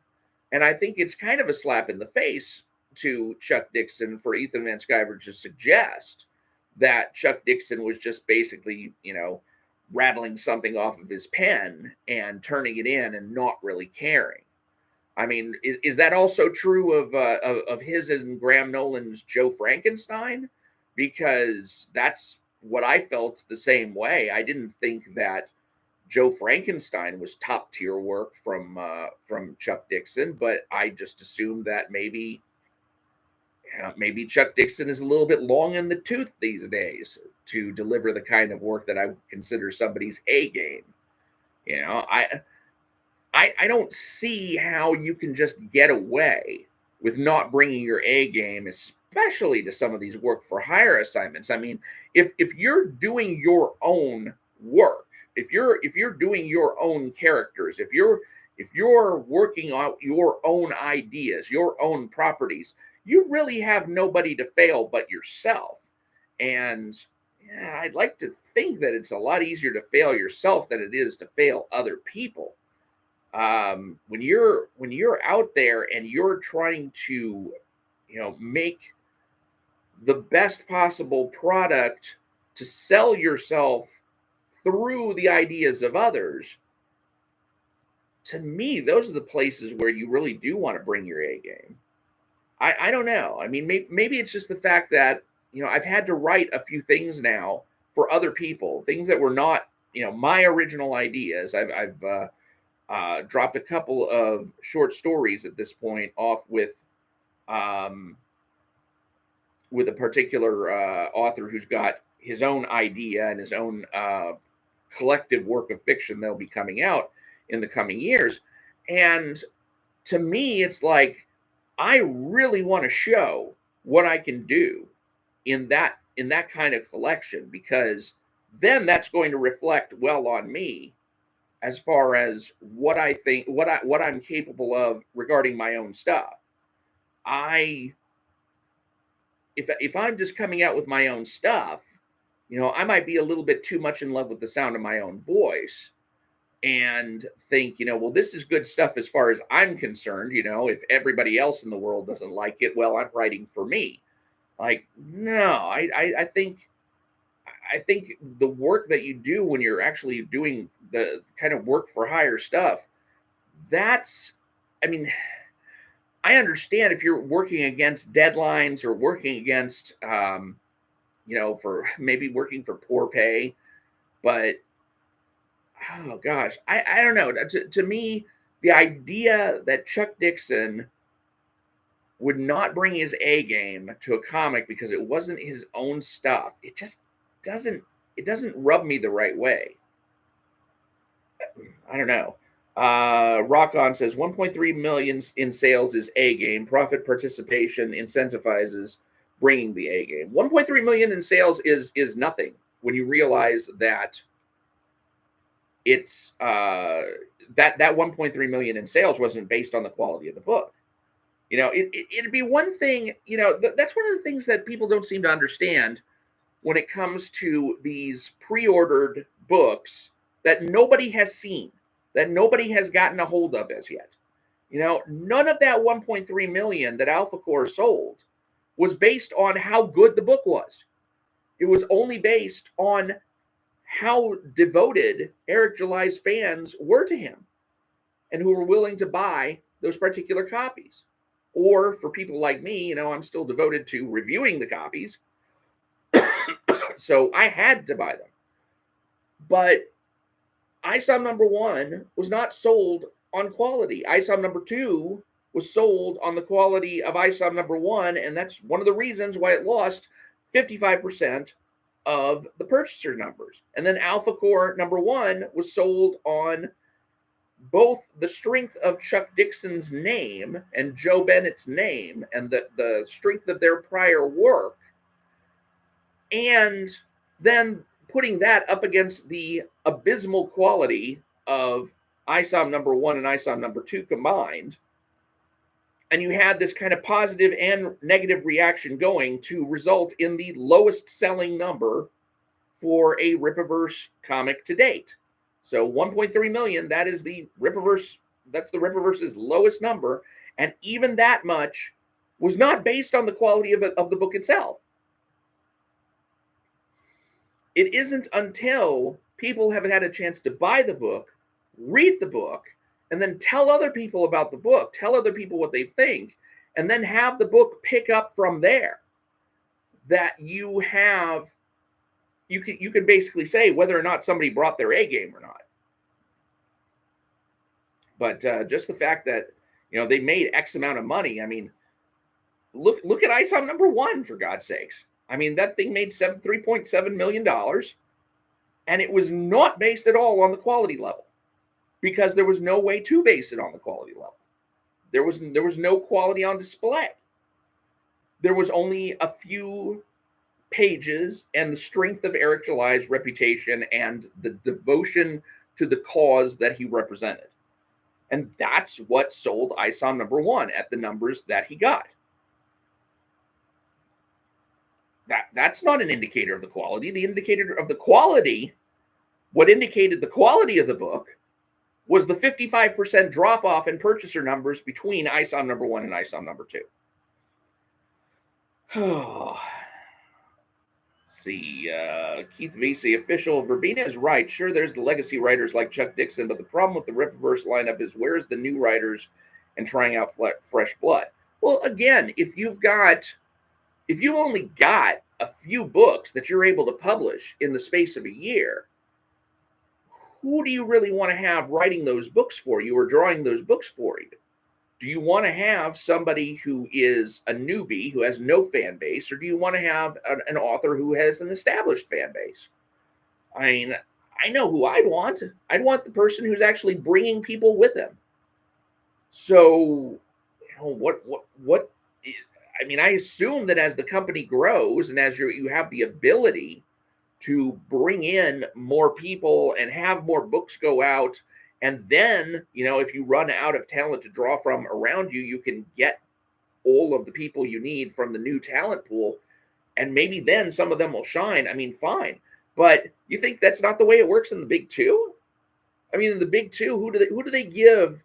And I think it's kind of a slap in the face to Chuck Dixon for Ethan Van Sciver to suggest that Chuck Dixon was just basically, rattling something off of his pen and turning it in and not really caring. I mean, is that also true of his and Graham Nolan's Joe Frankenstein? Because that's what I felt the same way. I didn't think that Joe Frankenstein was top tier work from Chuck Dixon, but I just assumed that maybe Chuck Dixon is a little bit long in the tooth these days to deliver the kind of work that I would consider somebody's A game. I don't see how you can just get away with not bringing your A game, especially to some of these work for hire assignments. I mean, if you're doing your own work, if you're doing your own characters, if you're working on your own ideas, your own properties, you really have nobody to fail but yourself. And yeah, I'd like to think that it's a lot easier to fail yourself than it is to fail other people. When you're out there and you're trying to, make the best possible product to sell yourself through the ideas of others, to me, those are the places where you really do want to bring your A game. I don't know. I mean, maybe it's just the fact that, I've had to write a few things now for other people, things that were not, my original ideas. I've dropped a couple of short stories at this point off with a particular author who's got his own idea and his own collective work of fiction that'll be coming out in the coming years. And to me, it's like, I really want to show what I can do in that kind of collection, because then that's going to reflect well on me as far as what I think, what I'm capable of regarding my own stuff. If I'm just coming out with my own stuff, I might be a little bit too much in love with the sound of my own voice and think, well, this is good stuff as far as I'm concerned. If everybody else in the world doesn't like it, well, I'm writing for me. Like, no, I think the work that you do when you're actually doing the kind of work for hire stuff, that's, I mean, I understand if you're working against deadlines or working against, for maybe working for poor pay, but oh gosh, I don't know. To me, the idea that Chuck Dixon would not bring his A game to a comic because it wasn't his own stuff, it just doesn't rub me the right way. I don't know. Rock On says 1.3 million in sales is A game. Profit participation incentivizes bringing the A game. 1.3 million in sales is nothing when you realize that it's that 1.3 million in sales wasn't based on the quality of the book. It'd be one thing. That's one of the things that people don't seem to understand when it comes to these pre-ordered books that nobody has seen, that nobody has gotten a hold of as yet. None of that 1.3 million that ALPHACORE sold was based on how good the book was. It was only based on how devoted Eric July's fans were to him and who were willing to buy those particular copies. Or for people like me, I'm still devoted to reviewing the copies. So I had to buy them. But ISOM number 1 was not sold on quality. ISOM number 2 was sold on the quality of ISOM number 1, and that's one of the reasons why it lost 55% of the purchaser numbers. And then ALPHACORE number 1 was sold on both the strength of Chuck Dixon's name and Joe Bennett's name and the strength of their prior work, and then putting that up against the abysmal quality of ISOM number 1 and ISOM number 2 combined. And you had this kind of positive and negative reaction going to result in the lowest selling number for a Rippaverse comic to date. So 1.3 million, that is the Rippaverse, that's the Rippaverse's lowest number. And even that much was not based on the quality of the book itself. It isn't until people haven't had a chance to buy the book, read the book, and then tell other people about the book, tell other people what they think, and then have the book pick up from there, that you can basically say whether or not somebody brought their A game or not. But just the fact that they made X amount of money. I mean, look at ISOM number 1, for God's sakes. I mean, that thing made $3.7 million, and it was not based at all on the quality level, because there was no way to base it on the quality level. There was no quality on display. There was only a few pages and the strength of Eric July's reputation and the devotion to the cause that he represented. And that's what sold ISOM number 1 at the numbers that he got. That's not an indicator of the quality. The indicator of the quality, what indicated the quality of the book, was the 55% drop off in purchaser numbers between ISOM number 1 and ISOM number 2. See, Keith Vesey, official. Verbena is right. Sure, there's the legacy writers like Chuck Dixon, but the problem with the Rippaverse lineup is where's the new writers and trying out fresh blood? Well, again, if you've only got a few books that you're able to publish in the space of a year, who do you really want to have writing those books for you or drawing those books for you? Do you want to have somebody who is a newbie, who has no fan base, or do you want to have an author who has an established fan base? I mean, I know who I'd want. I'd want the person who's actually bringing people with him. So, what? I mean, I assume that as the company grows and as you have the ability to bring in more people and have more books go out, and then if you run out of talent to draw from around you, you can get all of the people you need from the new talent pool, and maybe then some of them will shine. I mean, fine, but you think that's not the way it works in the big two? I mean, in the big two, who do they give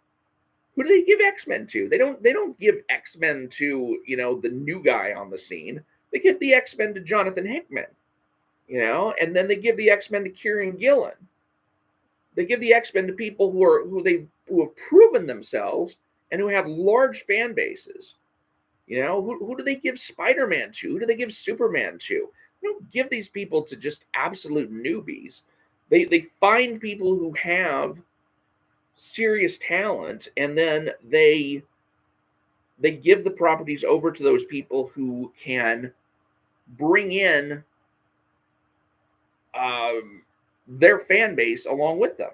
X-Men to? They don't give X-Men to the new guy on the scene. They give the X-Men to Jonathan Hickman, and then they give the X-Men to Kieran Gillen. They give the X-Men to people who have proven themselves and who have large fan bases. Who do they give Spider-Man to? Who do they give Superman to? They don't give these people to just absolute newbies. They find people who have serious talent, and then they give the properties over to those people who can bring in their fan base along with them.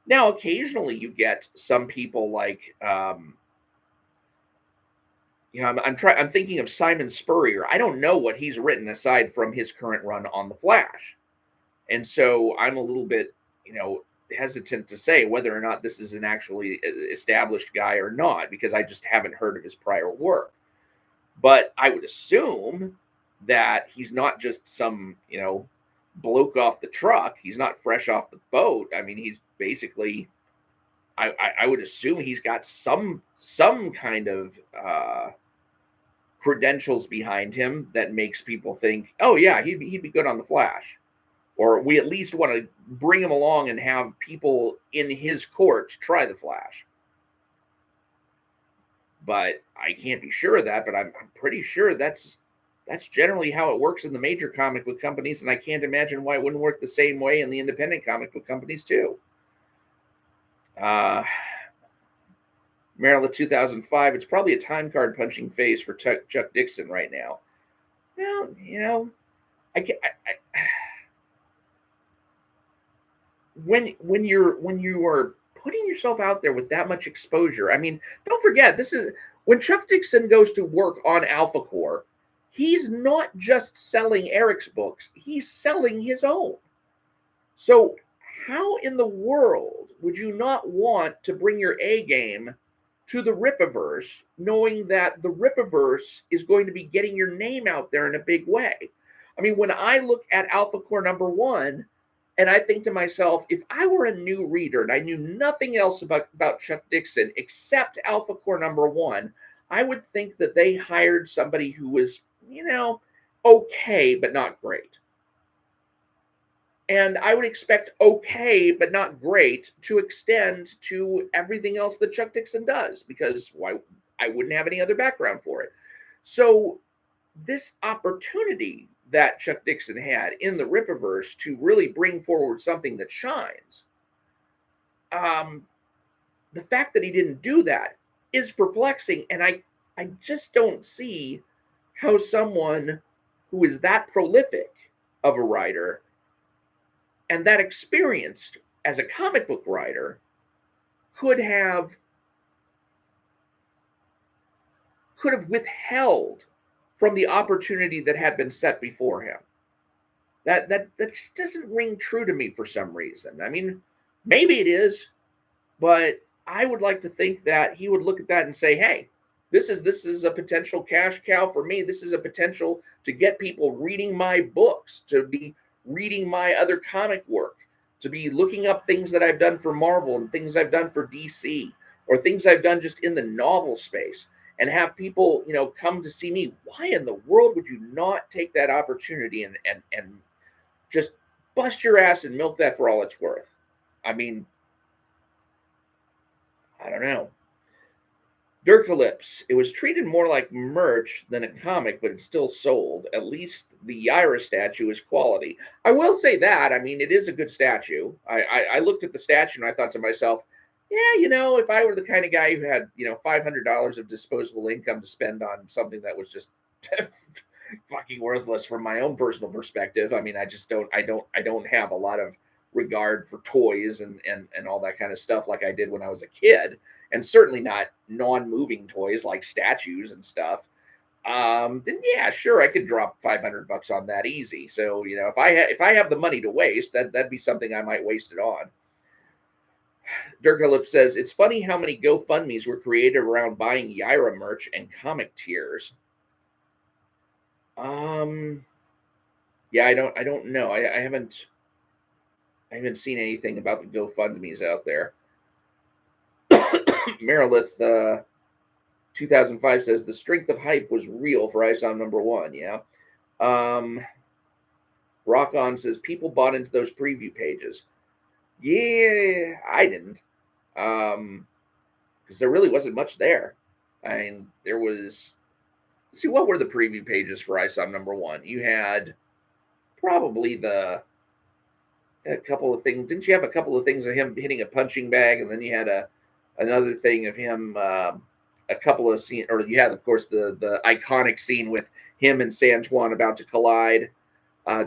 Now, occasionally you get some people like I'm thinking of Simon Spurrier. I don't know what he's written aside from his current run on The Flash. And so I'm a little bit, hesitant to say whether or not this is an actually established guy or not, because I just haven't heard of his prior work. But I would assume that he's not just some, bloke off the truck. He's not fresh off the boat. I mean, he's basically, I would assume he's got some kind of credentials behind him that makes people think, oh yeah, he'd be good on The Flash. Or we at least want to bring him along and have people in his court try The Flash. But I can't be sure of that, but I'm pretty sure that's generally how it works in the major comic book companies, and I can't imagine why it wouldn't work the same way in the independent comic book companies too. Maryland 2005, it's probably a time card punching phase for Chuck Dixon right now. Well, when you are putting yourself out there with that much exposure, I mean, don't forget, this is when Chuck Dixon goes to work on ALPHACORE, he's not just selling Eric's books, he's selling his own. So how in the world would you not want to bring your A game to the Rippaverse, knowing that the Rippaverse is going to be getting your name out there in a big way? I mean, when I look at ALPHACORE #1, and I think to myself, if I were a new reader and I knew nothing else about Chuck Dixon except ALPHACORE #1, I would think that they hired somebody who was, okay, but not great. And I would expect okay, but not great to extend to everything else that Chuck Dixon does, because why? I wouldn't have any other background for it. So this opportunity that Chuck Dixon had in the Rippaverse to really bring forward something that shines, the fact that he didn't do that is perplexing, and I just don't see how someone who is that prolific of a writer and that experienced as a comic book writer could have withheld from the opportunity that had been set before him. That just doesn't ring true to me for some reason. I mean, maybe it is, but I would like to think that he would look at that and say, hey, this is a potential cash cow for me. This is a potential to get people reading my books, to be reading my other comic work, to be looking up things that I've done for Marvel and things I've done for DC, or things I've done just in the novel space, and have people, come to see me. Why in the world would you not take that opportunity and just bust your ass and milk that for all it's worth? I mean, I don't know. Dirkalypse, it was treated more like merch than a comic, but it still sold. At least the Yaira statue is quality. I will say that. I mean, it is a good statue. I looked at the statue and I thought to myself, yeah, if I were the kind of guy who had, $500 of disposable income to spend on something that was just fucking worthless from my own personal perspective. I mean, I don't have a lot of regard for toys and all that kind of stuff like I did when I was a kid. and certainly not non-moving toys like statues and stuff, then yeah, sure, I could drop $500 on that easy. So if I have the money to waste, that'd be something I might waste it on. Dirkalip says it's funny how many GoFundMe's were created around buying YAIRA merch and comic tiers. Yeah, I don't know. I haven't seen anything about the GoFundMe's out there. Merilith 2005 says the strength of hype was real for ISOM #1. Yeah. Rock On says people bought into those preview pages. Yeah, I didn't. Because there really wasn't much there. I mean, there was. Let's see, what were the preview pages for ISOM #1? You had probably a couple of things. Didn't you have a couple of things of him hitting a punching bag, and then you had another thing of him, a couple of scenes, or you had, of course, the iconic scene with him and San Juan about to collide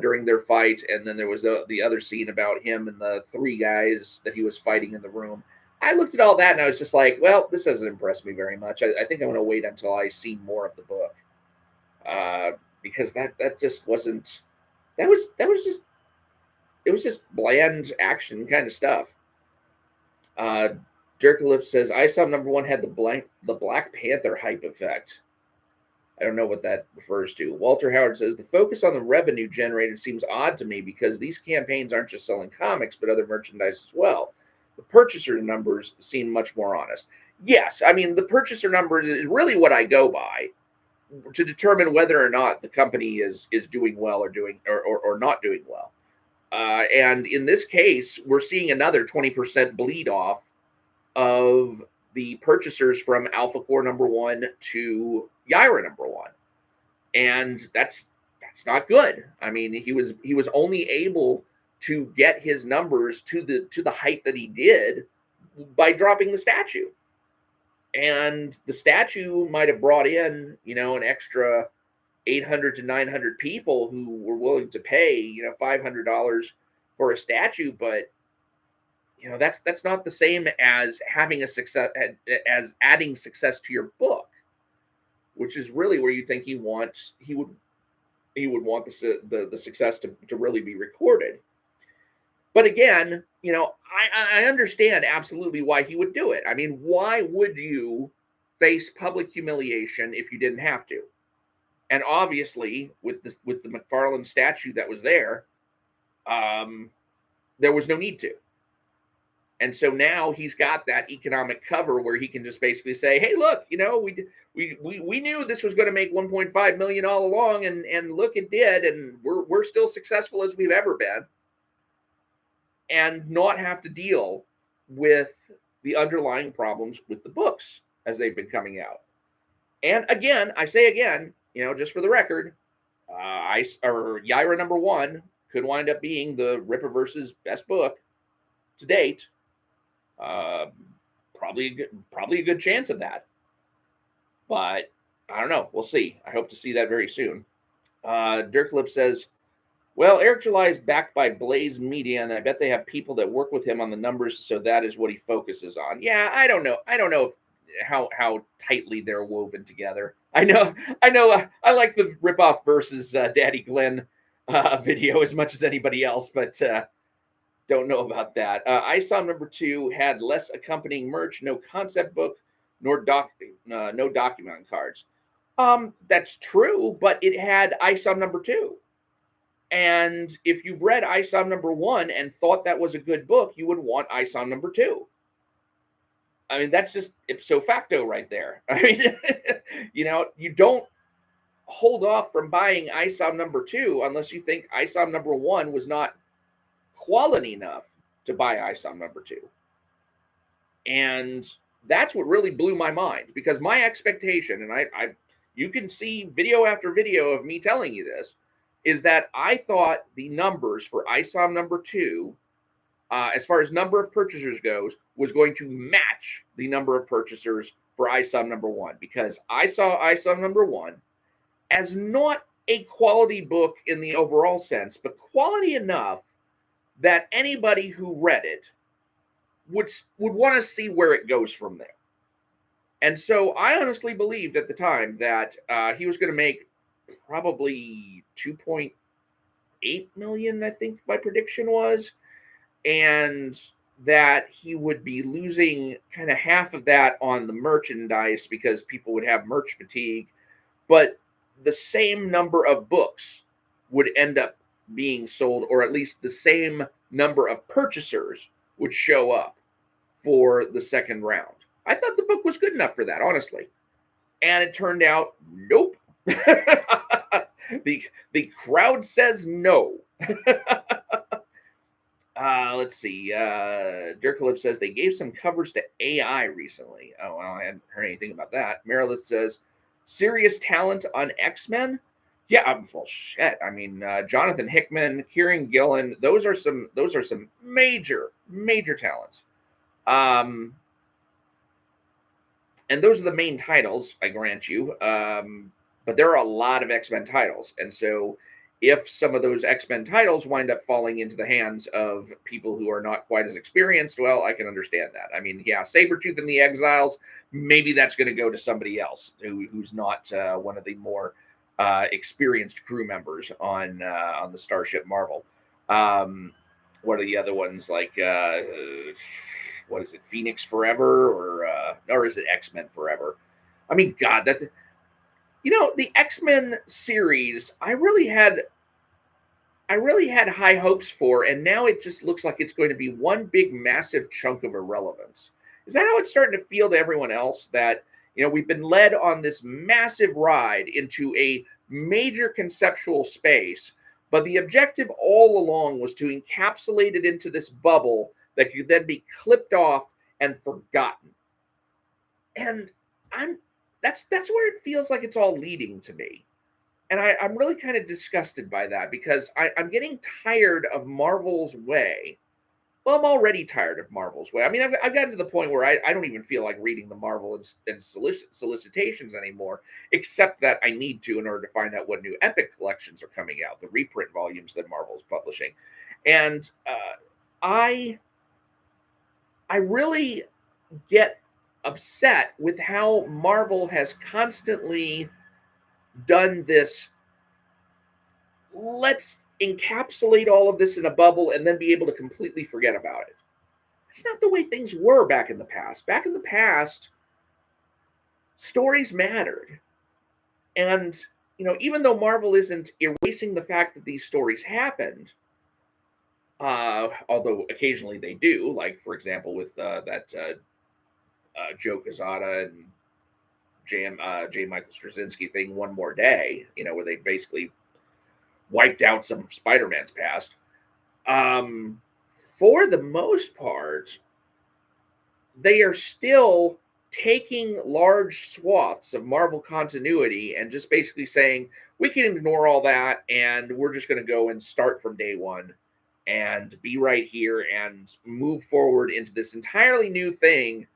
during their fight, and then there was the other scene about him and the three guys that he was fighting in the room. I looked at all that and I was just like, well, this doesn't impress me very much. I think I'm going to wait until I see more of the book, because that just wasn't. That was just. It was just bland action kind of stuff. Dirkalip says ISOM #1 had the Black Panther hype effect. I don't know what that refers to. Walter Howard says the focus on the revenue generated seems odd to me because these campaigns aren't just selling comics but other merchandise as well. The purchaser numbers seem much more honest. Yes, I mean the purchaser number is really what I go by to determine whether or not the company is doing well or not doing well. And in this case, we're seeing another 20% bleed off of the purchasers from ALPHACORE #1 to YAIRA #1, and that's not good. I mean, he was only able to get his numbers to the height that he did by dropping the statue, and the statue might have brought in an extra 800 to 900 people who were willing to pay $500 for a statue, but that's not the same as having a success, as adding success to your book, which is really where you think he would want the success to really be recorded. But again, I understand absolutely why he would do it. I mean, why would you face public humiliation if you didn't have to? And obviously, with the McFarlane statue that was there, there was no need to. And so now he's got that economic cover where he can just basically say, "Hey, look, we knew this was going to make 1.5 million all along, and look, it did, and we're still successful as we've ever been," and not have to deal with the underlying problems with the books as they've been coming out. And again, I say again, just for the record, YAIRA #1 could wind up being the Rippaverse's best book to date. Probably a good chance of that. But I don't know. We'll see. I hope to see that very soon. Dirklip says, well, Eric July is backed by Blaze Media, and I bet they have people that work with him on the numbers, so that is what he focuses on. Yeah, I don't know how tightly they're woven together. I know. I like the Ripoff versus Daddy Glenn video as much as anybody else, but don't know about that. ISOM #2 had less accompanying merch, no concept book, nor no document cards. That's true, but it had ISOM #2. And if you've read ISOM #1 and thought that was a good book, you would want ISOM #2. I mean, that's just ipso facto right there. I mean, you don't hold off from buying ISOM #2 unless you think ISOM #1 was not quality enough to buy ISOM #2. And that's what really blew my mind, because my expectation, and you can see video after video of me telling you this, is that I thought the numbers for ISOM #2, as far as number of purchasers goes, was going to match the number of purchasers for ISOM #1, because I saw ISOM #1 as not a quality book in the overall sense, but quality enough that anybody who read it would want to see where it goes from there. And so I honestly believed at the time that he was going to make probably 2.8 million, I think my prediction was, and that he would be losing kind of half of that on the merchandise because people would have merch fatigue, but the same number of books would end up being sold, or at least the same number of purchasers would show up for the second round. I thought the book was good enough for that, honestly. And it turned out, nope. the crowd says no. Let's see. Dirkalip says they gave some covers to AI recently. Oh, well, I hadn't heard anything about that. Merilith says serious talent on X-Men. Yeah, well, shit. I mean, Jonathan Hickman, Kieran Gillen. Those are some major talents. And those are the main titles, I grant you. But there are a lot of X-Men titles, and so if some of those X-Men titles wind up falling into the hands of people who are not quite as experienced, well, I can understand that. I mean, yeah, Sabretooth and the Exiles, maybe that's going to go to somebody else who's not one of the more experienced crew members on the Starship Marvel. What are the other ones, like, what is it, Phoenix Forever, or is it X-Men Forever? I mean, God, the X-Men series, I really had high hopes for, and now it just looks like it's going to be one big massive chunk of irrelevance. Is that how it's starting to feel to everyone else, that we've been led on this massive ride into a major conceptual space, but the objective all along was to encapsulate it into this bubble that could then be clipped off and forgotten? And that's where it feels like it's all leading to me. And I'm really kind of disgusted by that, because I'm getting tired of Marvel's way. Well, I'm already tired of Marvel's way. I mean, I've gotten to the point where I don't even feel like reading the Marvel and solicitations anymore, except that I need to in order to find out what new Epic collections are coming out, the reprint volumes that Marvel's publishing. And I really get upset with how Marvel has constantly done this. Let's encapsulate all of this in a bubble and then be able to completely forget about it. It's not the way things were back in the past. Back in the past, stories mattered. And, even though Marvel isn't erasing the fact that these stories happened, although occasionally they do, like, for example, with that Joe Quesada and J. Michael Straczynski thing, One More Day, where they basically wiped out some of Spider-Man's past. For the most part, they are still taking large swaths of Marvel continuity and just basically saying, we can ignore all that, and we're just going to go and start from day one and be right here and move forward into this entirely new thing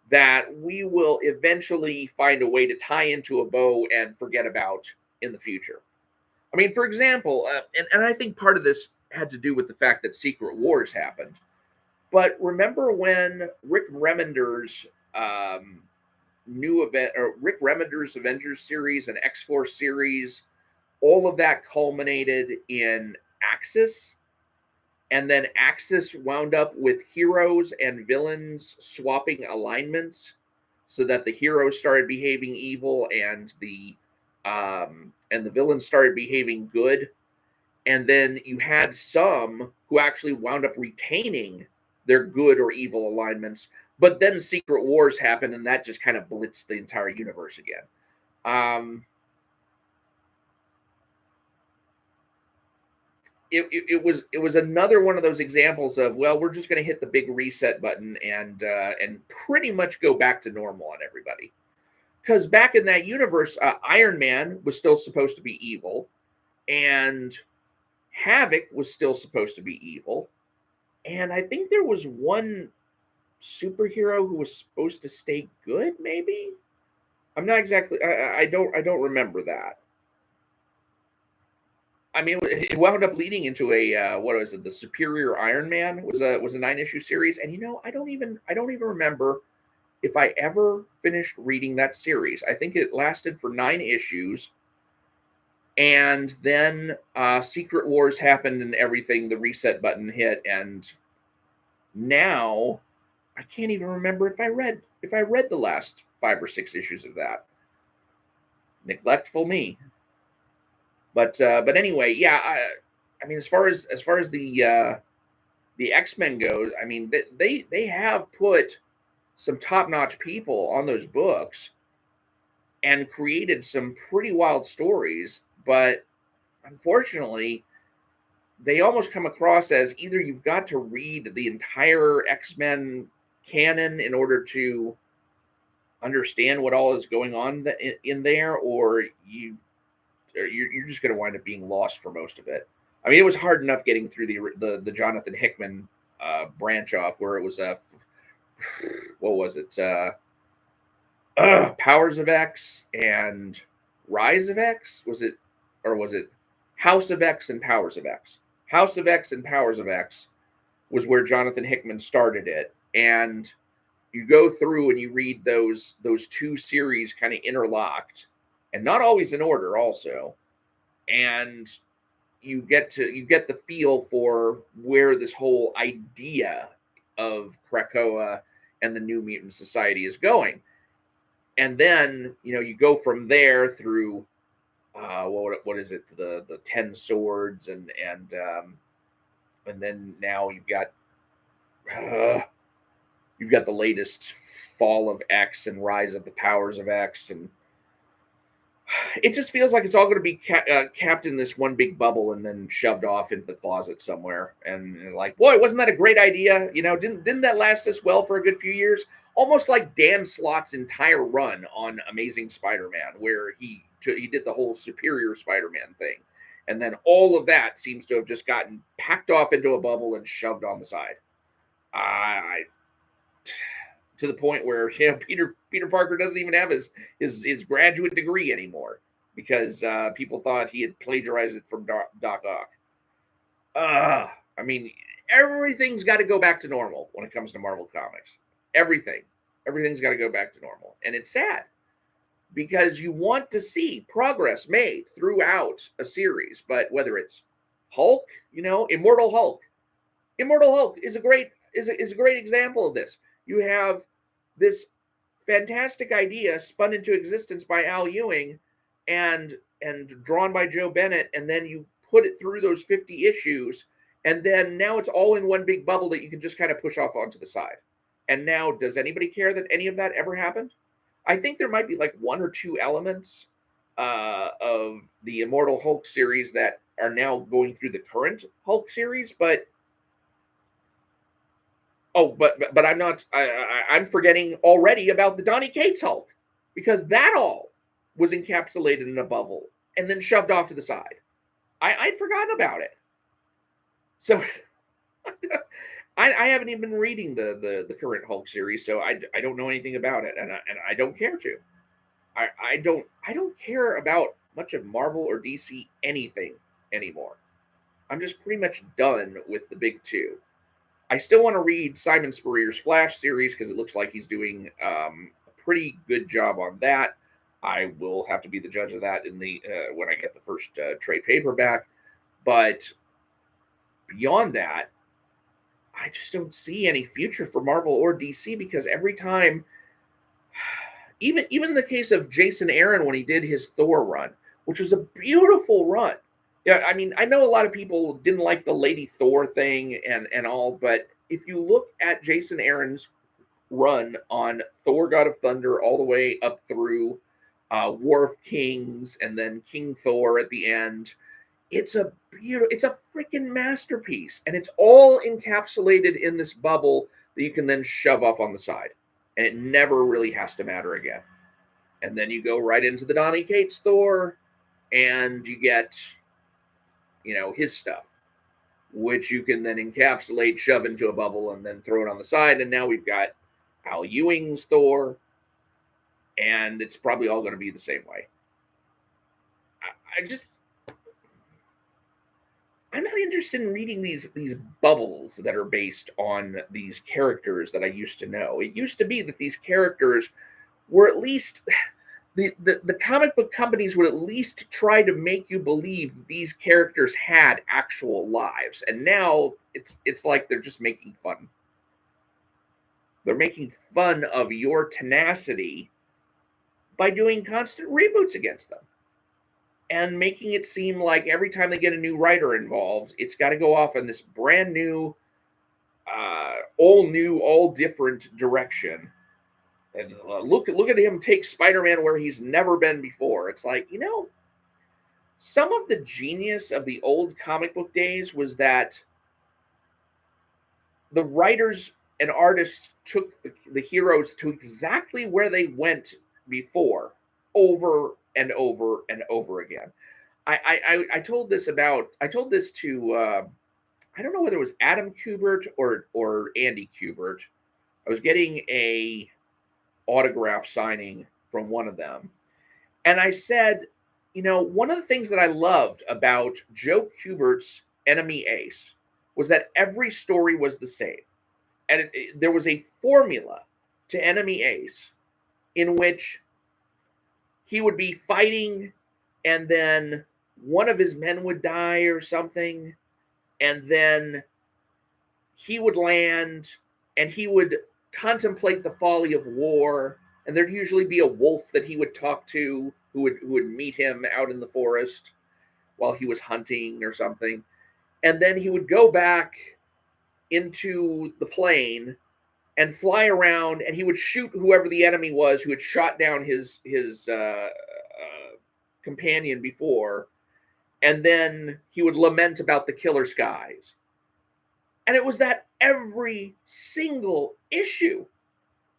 that we will eventually find a way to tie into a bow and forget about in the future. I mean, for example, and I think part of this had to do with the fact that Secret Wars happened. But remember when Rick Remender's Rick Remender's Avengers series and X-Force series, all of that culminated in Axis, and then Axis wound up with heroes and villains swapping alignments, so that the heroes started behaving evil and the villains started behaving good. And then you had some who actually wound up retaining their good or evil alignments. But then Secret Wars happened, and that just kind of blitzed the entire universe again. It was another one of those examples of, well, we're just going to hit the big reset button and pretty much go back to normal on everybody. Because back in that universe, Iron Man was still supposed to be evil, and Havoc was still supposed to be evil, and I think there was one superhero who was supposed to stay good. Maybe, I'm not exactly. I don't remember that. I mean, it wound up leading into a what was it? The Superior Iron Man was a 9-issue series, and I don't even remember if I ever finished reading that series. I think it lasted for 9 issues. And then Secret Wars happened and everything, the reset button hit, and now I can't even remember if I read the last 5 or 6 issues of that. Neglectful me. But anyway, yeah, I mean, as far as the X-Men goes, I mean, they have put some top-notch people on those books and created some pretty wild stories, but unfortunately, they almost come across as either you've got to read the entire X-Men canon in order to understand what all is going on in there, or you're just going to wind up being lost for most of it. I mean, it was hard enough getting through the Jonathan Hickman branch off, where it was what was it? Powers of X and Rise of X? Was it House of X and Powers of X? House of X and Powers of X was where Jonathan Hickman started it, and you go through and you read those 2 series kind of interlocked, and not always in order also, and you get the feel for where this whole idea of Krakoa and the New Mutant Society is going. And then, you go from there through what is it, the 10 swords, and then now you've got the latest Fall of X and Rise of the Powers of X, and it just feels like it's all going to be capped in this one big bubble and then shoved off into the closet somewhere. And like, boy, wasn't that a great idea? Didn't that last us well for a good few years? Almost like Dan Slott's entire run on Amazing Spider-Man, where he did the whole Superior Spider-Man thing. And then all of that seems to have just gotten packed off into a bubble and shoved on the side. To the point where Peter Parker doesn't even have his graduate degree anymore, because people thought he had plagiarized it from Doc Ock. I mean, everything's got to go back to normal when it comes to Marvel Comics. Everything's got to go back to normal, and it's sad because you want to see progress made throughout a series. But whether it's Hulk, Immortal Hulk is a great example of this. You have this fantastic idea spun into existence by Al Ewing and drawn by Joe Bennett, and then you put it through those 50 issues, and then now it's all in one big bubble that you can just kind of push off onto the side. And now, does anybody care that any of that ever happened? I think there might be like 1 or 2 elements of the Immortal Hulk series that are now going through the current Hulk series, but I'm not. I'm forgetting already about the Donny Cates Hulk, because that all was encapsulated in a bubble and then shoved off to the side. I'd forgotten about it. So I haven't even been reading the current Hulk series, so I don't know anything about it, and I don't care to. I don't care about much of Marvel or DC anything anymore. I'm just pretty much done with the big 2. I still want to read Simon Spurrier's Flash series because it looks like he's doing a pretty good job on that. I will have to be the judge of that in the when I get the first trade paperback. But beyond that, I just don't see any future for Marvel or DC, because every time, even in the case of Jason Aaron when he did his Thor run, which was a beautiful run. Yeah, I mean, I know a lot of people didn't like the Lady Thor thing and all, but if you look at Jason Aaron's run on Thor: God of Thunder all the way up through War of Kings and then King Thor at the end, it's a freaking masterpiece, and it's all encapsulated in this bubble that you can then shove off on the side, and it never really has to matter again. And then you go right into the Donny Cates Thor, and you get his stuff, which you can then encapsulate, shove into a bubble, and then throw it on the side. And now we've got Al Ewing's Thor, and it's probably all going to be the same way. I'm not interested in reading these bubbles that are based on these characters that I used to know. It used to be that these characters were at least the comic book companies would at least try to make you believe these characters had actual lives, and now it's like they're just making fun. They're making fun of your tenacity by doing constant reboots against them and making it seem like every time they get a new writer involved, it's got to go off in this brand new, all different direction. And look at him take Spider-Man where he's never been before. It's like, some of the genius of the old comic book days was that the writers and artists took the heroes to exactly where they went before, over and over and over again. I told this to I don't know whether it was Adam Kubert or Andy Kubert. I was getting a autograph signing from one of them, and I said, one of the things that I loved about Joe Kubert's Enemy Ace was that every story was the same, and there was a formula to Enemy Ace in which he would be fighting, and then one of his men would die or something, and then he would land and he would contemplate the folly of war, and there'd usually be a wolf that he would talk to who would meet him out in the forest while he was hunting or something, and then he would go back into the plane and fly around, and he would shoot whoever the enemy was who had shot down his companion before, and then he would lament about the killer skies. And it was that every single issue.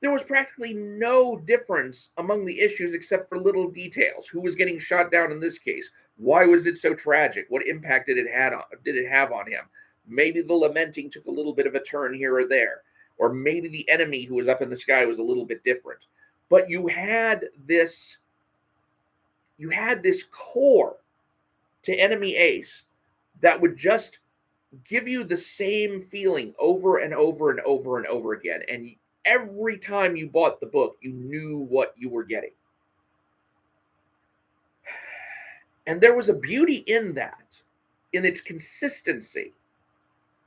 There was practically no difference among the issues except for little details. Who was getting shot down in this case? Why was it so tragic? What impact did it have on him? Maybe the lamenting took a little bit of a turn here or there. Or maybe the enemy who was up in the sky was a little bit different. But you had this core to Enemy Ace that would just give you the same feeling over and over and over and over again. And every time you bought the book, you knew what you were getting. And there was a beauty in that, in its consistency,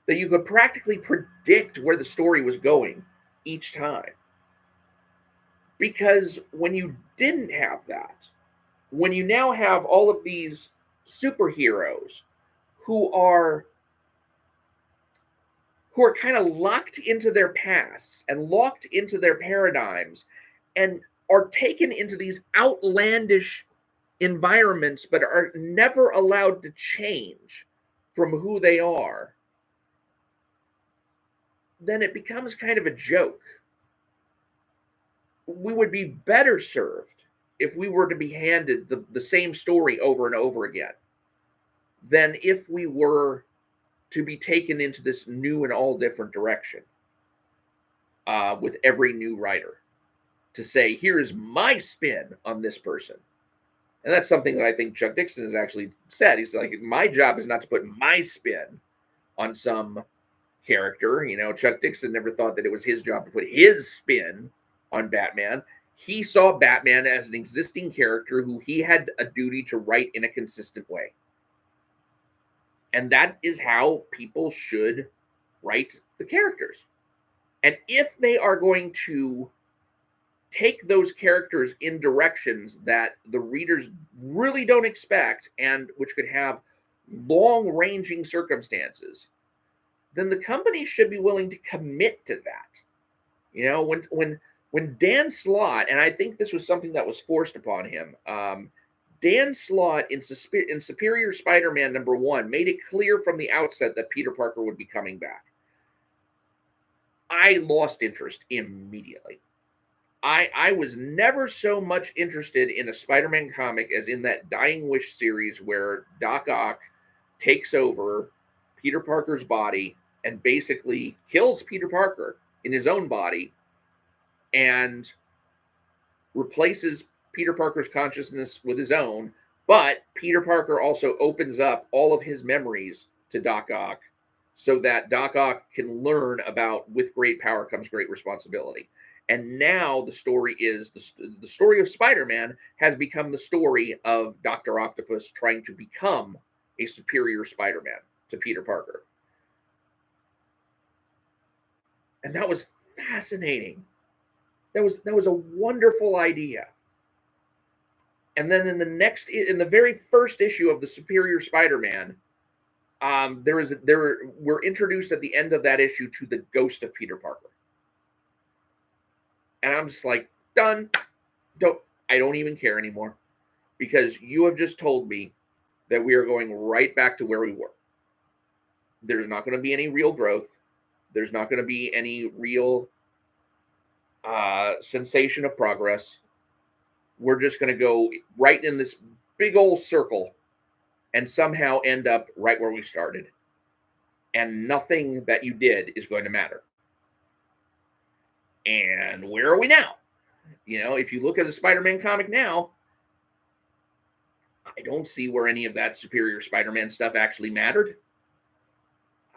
that you could practically predict where the story was going each time. Because when you didn't have that, when you now have all of these superheroes who are kind of locked into their pasts and locked into their paradigms and are taken into these outlandish environments but are never allowed to change from who they are, then it becomes kind of a joke. We would be better served if we were to be handed the same story over and over again than if we were to be taken into this new and all different direction with every new writer to say, here is my spin on this person. And that's something that I think Chuck Dixon has actually said. He's like, my job is not to put my spin on some character. Chuck Dixon never thought that it was his job to put his spin on Batman. He saw Batman as an existing character who he had a duty to write in a consistent way. And that is how people should write the characters. And if they are going to take those characters in directions that the readers really don't expect and which could have long-ranging circumstances, then the company should be willing to commit to that. When Dan Slott, and I think this was something that was forced upon him, Dan Slott in Superior Spider-Man #1 made it clear from the outset that Peter Parker would be coming back. I lost interest immediately. I was never so much interested in a Spider-Man comic as in that Dying Wish series where Doc Ock takes over Peter Parker's body and basically kills Peter Parker in his own body and replaces Peter Parker's consciousness with his own, but Peter Parker also opens up all of his memories to Doc Ock so that Doc Ock can learn about with great power comes great responsibility. And now the story is the story of Spider-Man has become the story of Dr. Octopus trying to become a superior Spider-Man to Peter Parker. And that was fascinating. That was a wonderful idea. And then in the very first issue of the Superior Spider-Man, we're introduced at the end of that issue to the ghost of Peter Parker. And I'm just like, done. I don't even care anymore, because you have just told me that we are going right back to where we were. There's not going to be any real growth. There's not going to be any real sensation of progress. We're just going to go right in this big old circle and somehow end up right where we started. And nothing that you did is going to matter. And where are we now? You know, if you look at the Spider-Man comic now, I don't see where any of that Superior Spider-Man stuff actually mattered.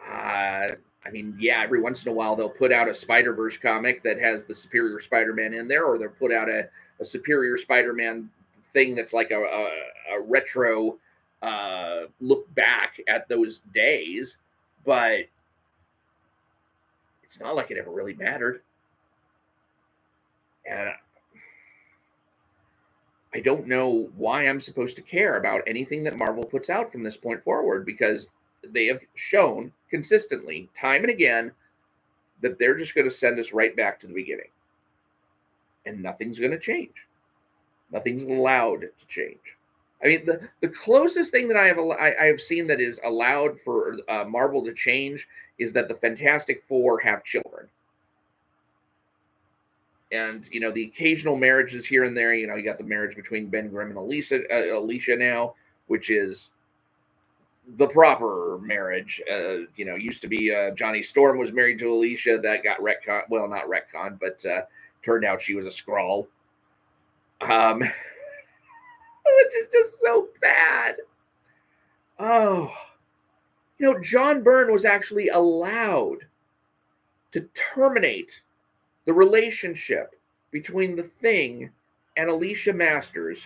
I mean, yeah, every once in a while they'll put out a Spider-Verse comic that has the Superior Spider-Man in there, or they'll put out a Superior Spider-Man thing that's like a retro look back at those days, but it's not like it ever really mattered. And I don't know why I'm supposed to care about anything that Marvel puts out from this point forward, because they have shown consistently, time and again, that they're just going to send us right back to the beginning. And nothing's going to change. Nothing's allowed to change. I mean, the closest thing that I have seen that is allowed for Marvel to change is that the Fantastic Four have children. And, you know, the occasional marriages here and there, you know, you got the marriage between Ben Grimm and Alicia now, which is the proper marriage. You know, used to be Johnny Storm was married to Alicia. That got retconned. Well, not retconned, but turned out she was a Skrull. Which is just so bad. Oh. You know, John Byrne was actually allowed to terminate the relationship between the Thing and Alicia Masters.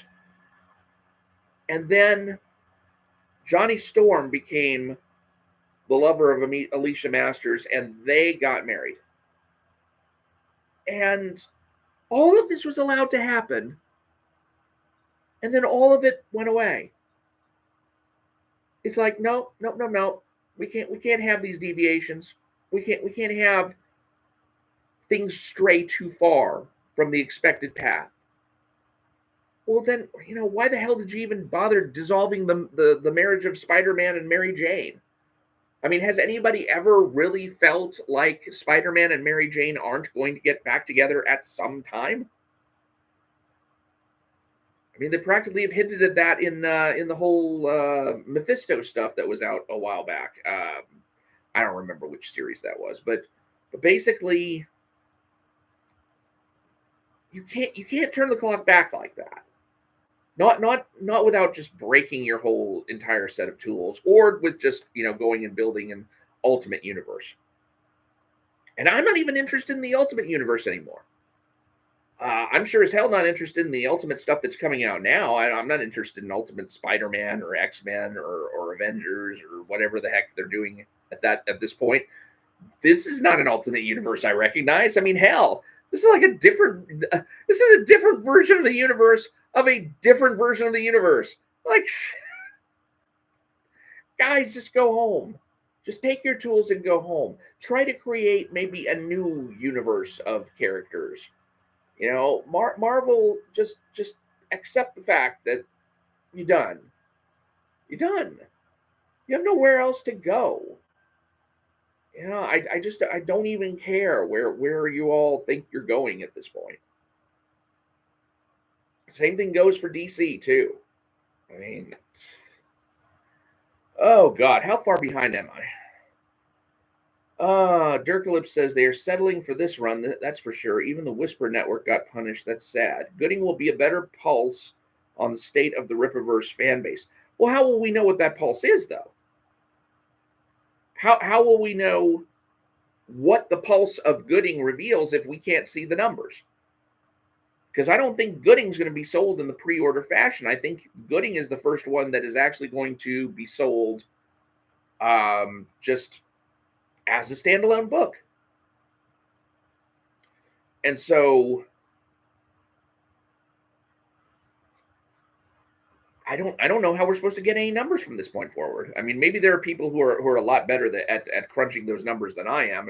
And then Johnny Storm became the lover of Alicia Masters, and they got married. And all of this was allowed to happen, and then all of it went away. It's like, no. We can't have these deviations. We can't have things stray too far from the expected path. Well, then, you know, why the hell did you even bother dissolving the marriage of Spider-Man and Mary Jane? I mean, has anybody ever really felt like Spider-Man and Mary Jane aren't going to get back together at some time? I mean, they practically have hinted at that in the whole Mephisto stuff that was out a while back. I don't remember which series that was, but basically, you can't turn the clock back like that. Not without just breaking your whole entire set of tools, or with just, you know, going and building an Ultimate Universe. And I'm not even interested in the Ultimate Universe anymore. I'm sure as hell not interested in the Ultimate stuff that's coming out now. I'm not interested in Ultimate Spider-Man or X-Men or Avengers or whatever the heck they're doing at this point. This is not an Ultimate Universe I recognize. I mean, hell, this is like a different version of the universe of a different version of the universe. Like, guys, just go home. Just take your tools and go home. Try to create maybe a new universe of characters. You know, Marvel, just accept the fact that you're done. You're done. You have nowhere else to go. You know, I don't even care where you all think you're going at this point. Same thing goes for DC too. I mean, oh God, how far behind am I? Dirkalip says they are settling for this run. That's for sure. Even the Whisper Network got punished. That's sad. Gooding will be a better pulse on the state of the Rippaverse fan base. Well, how will we know what that pulse is, though? How will we know what the pulse of Gooding reveals if we can't see the numbers? Because I don't think Gooding's going to be sold in the pre-order fashion. I think Gooding is the first one that is actually going to be sold just as a standalone book. And so I don't know how we're supposed to get any numbers from this point forward. I mean, maybe there are people who are a lot better at crunching those numbers than I am.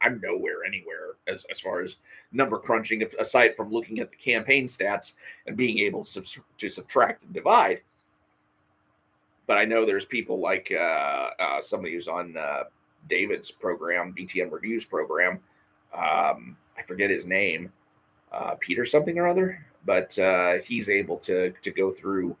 I'm nowhere anywhere as far as number crunching, aside from looking at the campaign stats and being able to subtract and divide. But I know there's people like somebody who's on David's program, BTN Reviews program. I forget his name, Peter something or other, but he's able to go through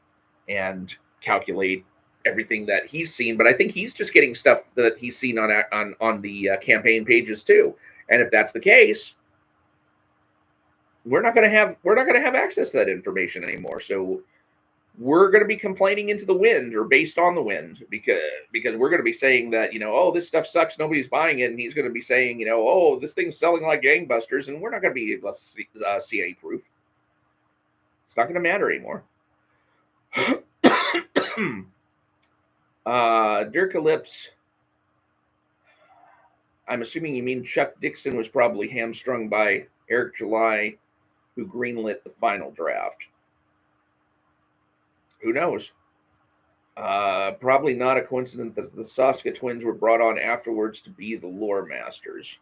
and calculate everything that he's seen. But I think he's just getting stuff that he's seen on the campaign pages too. And if that's the case, we're not going to have access to that information anymore. So we're going to be complaining into the wind or based on the wind because we're going to be saying that, oh, this stuff sucks, nobody's buying it. And he's going to be saying, oh, this thing's selling like gangbusters, and we're not going to be able to see any proof. It's not going to matter anymore. Dirk Ellipse, I'm assuming you mean Chuck Dixon was probably hamstrung by Eric July, who greenlit the final draft. Who knows? Probably not a coincidence that the Saska twins were brought on afterwards to be the lore masters.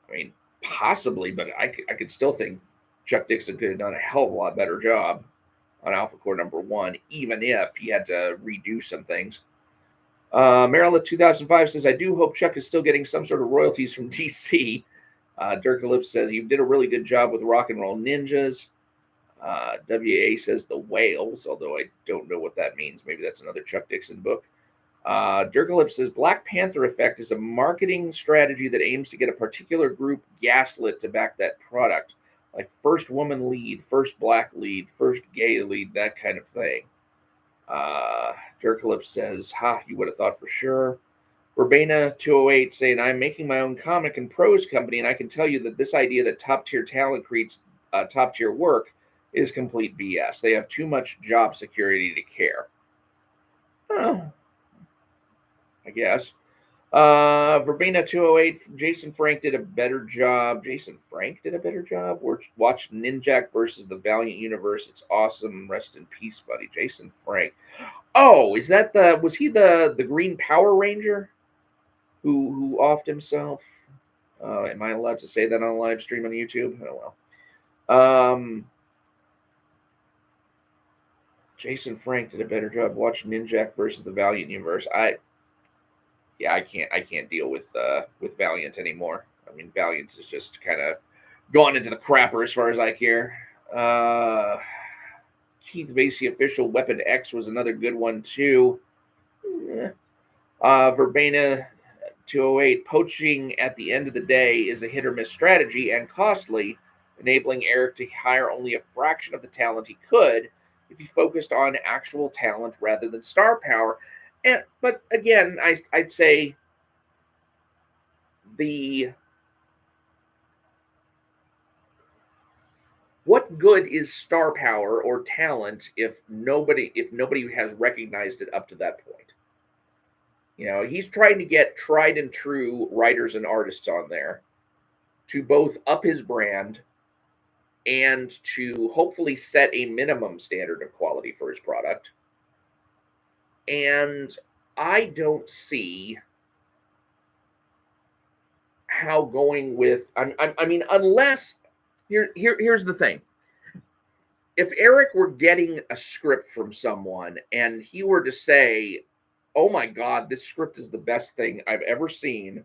I mean, possibly, but I could still think Chuck Dixon could have done a hell of a lot better job on ALPHACORE #1, even if he had to redo some things. Maryland 2005 says, I do hope Chuck is still getting some sort of royalties from DC. Dirk Ellipse says, you did a really good job with Rock and Roll Ninjas. WA says the whales, although I don't know what that means. Maybe that's another Chuck Dixon book. Dirk Ellipse says Black Panther Effect is a marketing strategy that aims to get a particular group gaslit to back that product, like first woman lead, first black lead, first gay lead, that kind of thing. Dirk Ellipse says, you would have thought for sure. Urbana 208 saying, I'm making my own comic and prose company, and I can tell you that this idea that top-tier talent creates top-tier work is complete BS. They have too much job security to care. Oh, I guess. Verbena 208, Jason Frank did a better job. Jason Frank did a better job? Watch Ninjak versus the Valiant Universe. It's awesome. Rest in peace, buddy. Jason Frank. Oh, was he the Green Power Ranger who offed himself? Am I allowed to say that on a live stream on YouTube? Oh, well. Jason Frank did a better job. Watch Ninjak versus the Valiant Universe. I can't deal with Valiant anymore. I mean, Valiant is just kind of gone into the crapper as far as I care. Keith Vasey official Weapon X was another good one too. Verbena 208, poaching at the end of the day is a hit or miss strategy and costly, enabling Eric to hire only a fraction of the talent he could if he focused on actual talent rather than star power. But again, I'd say what good is star power or talent if nobody has recognized it up to that point? He's trying to get tried and true writers and artists on there to both up his brand and to hopefully set a minimum standard of quality for his product. And I don't see how going with, I mean, unless, here's the thing. If Eric were getting a script from someone and he were to say, oh my God, this script is the best thing I've ever seen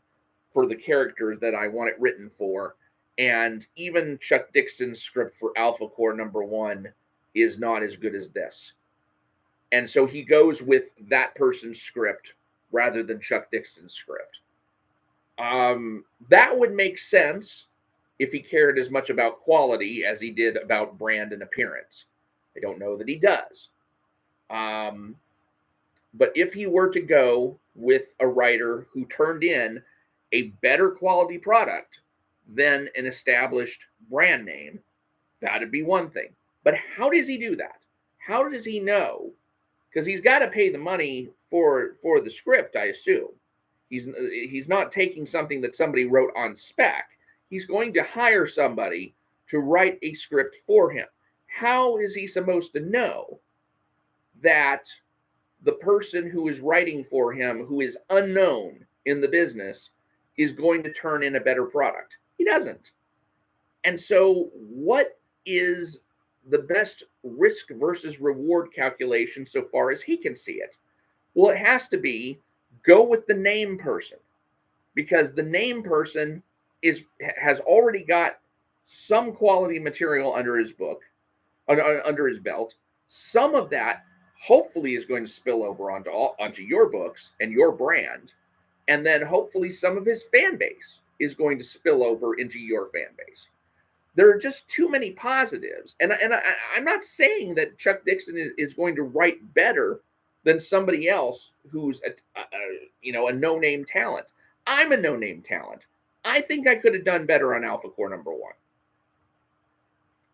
for the character that I want it written for, and even Chuck Dixon's script for ALPHACORE #1 is not as good as this. And so he goes with that person's script rather than Chuck Dixon's script. That would make sense if he cared as much about quality as he did about brand and appearance. I don't know that he does. But if he were to go with a writer who turned in a better quality product than an established brand name, that'd be one thing. But how does he do that? How does he know? Because he's got to pay the money for the script, I assume. He's not taking something that somebody wrote on spec. He's going to hire somebody to write a script for him. How is he supposed to know that the person who is writing for him, who is unknown in the business, is going to turn in a better product? He doesn't. And so, what is the best risk versus reward calculation so far as he can see it? Well, it has to be go with the name person, because the name person has already got some quality material under his under his belt. Some of that hopefully is going to spill over onto your books and your brand, and then hopefully some of his fan base is going to spill over into your fan base. There are just too many positives, and I'm not saying that Chuck Dixon is going to write better than somebody else who's a no-name talent. I'm a no-name talent. I think I could have done better on ALPHACORE #1.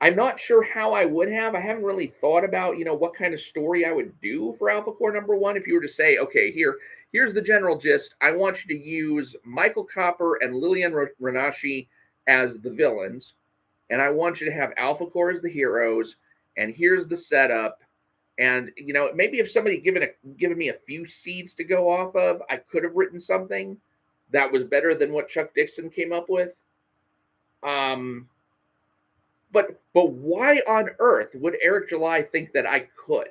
I'm not sure how I would have. I haven't really thought about, what kind of story I would do for ALPHACORE #1 if you were to say, okay, here's the general gist. I want you to use Michael Copper and Lilian Renashi as the villains, and I want you to have ALPHACORE as the heroes, and here's the setup. And, maybe if somebody given me a few seeds to go off of, I could have written something that was better than what Chuck Dixon came up with. But why on earth would Eric July think that I could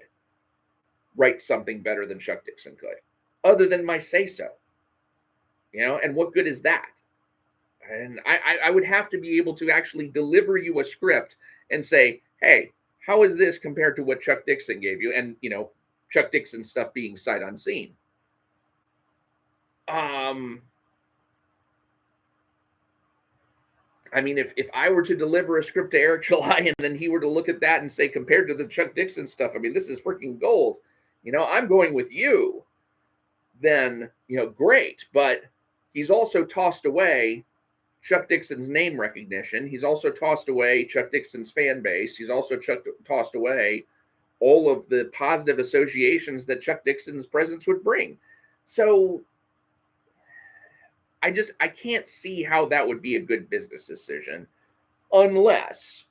write something better than Chuck Dixon could, other than my say-so? And what good is that? And I would have to be able to actually deliver you a script and say, hey, how is this compared to what Chuck Dixon gave you? And, Chuck Dixon stuff being sight unseen. If I were to deliver a script to Eric July and then he were to look at that and say, compared to the Chuck Dixon stuff, this is freaking gold. I'm going with you. Then, great. But he's also tossed away Chuck Dixon's name recognition. He's also tossed away Chuck Dixon's fan base. He's also tossed away all of the positive associations that Chuck Dixon's presence would bring. So I can't see how that would be a good business decision, unless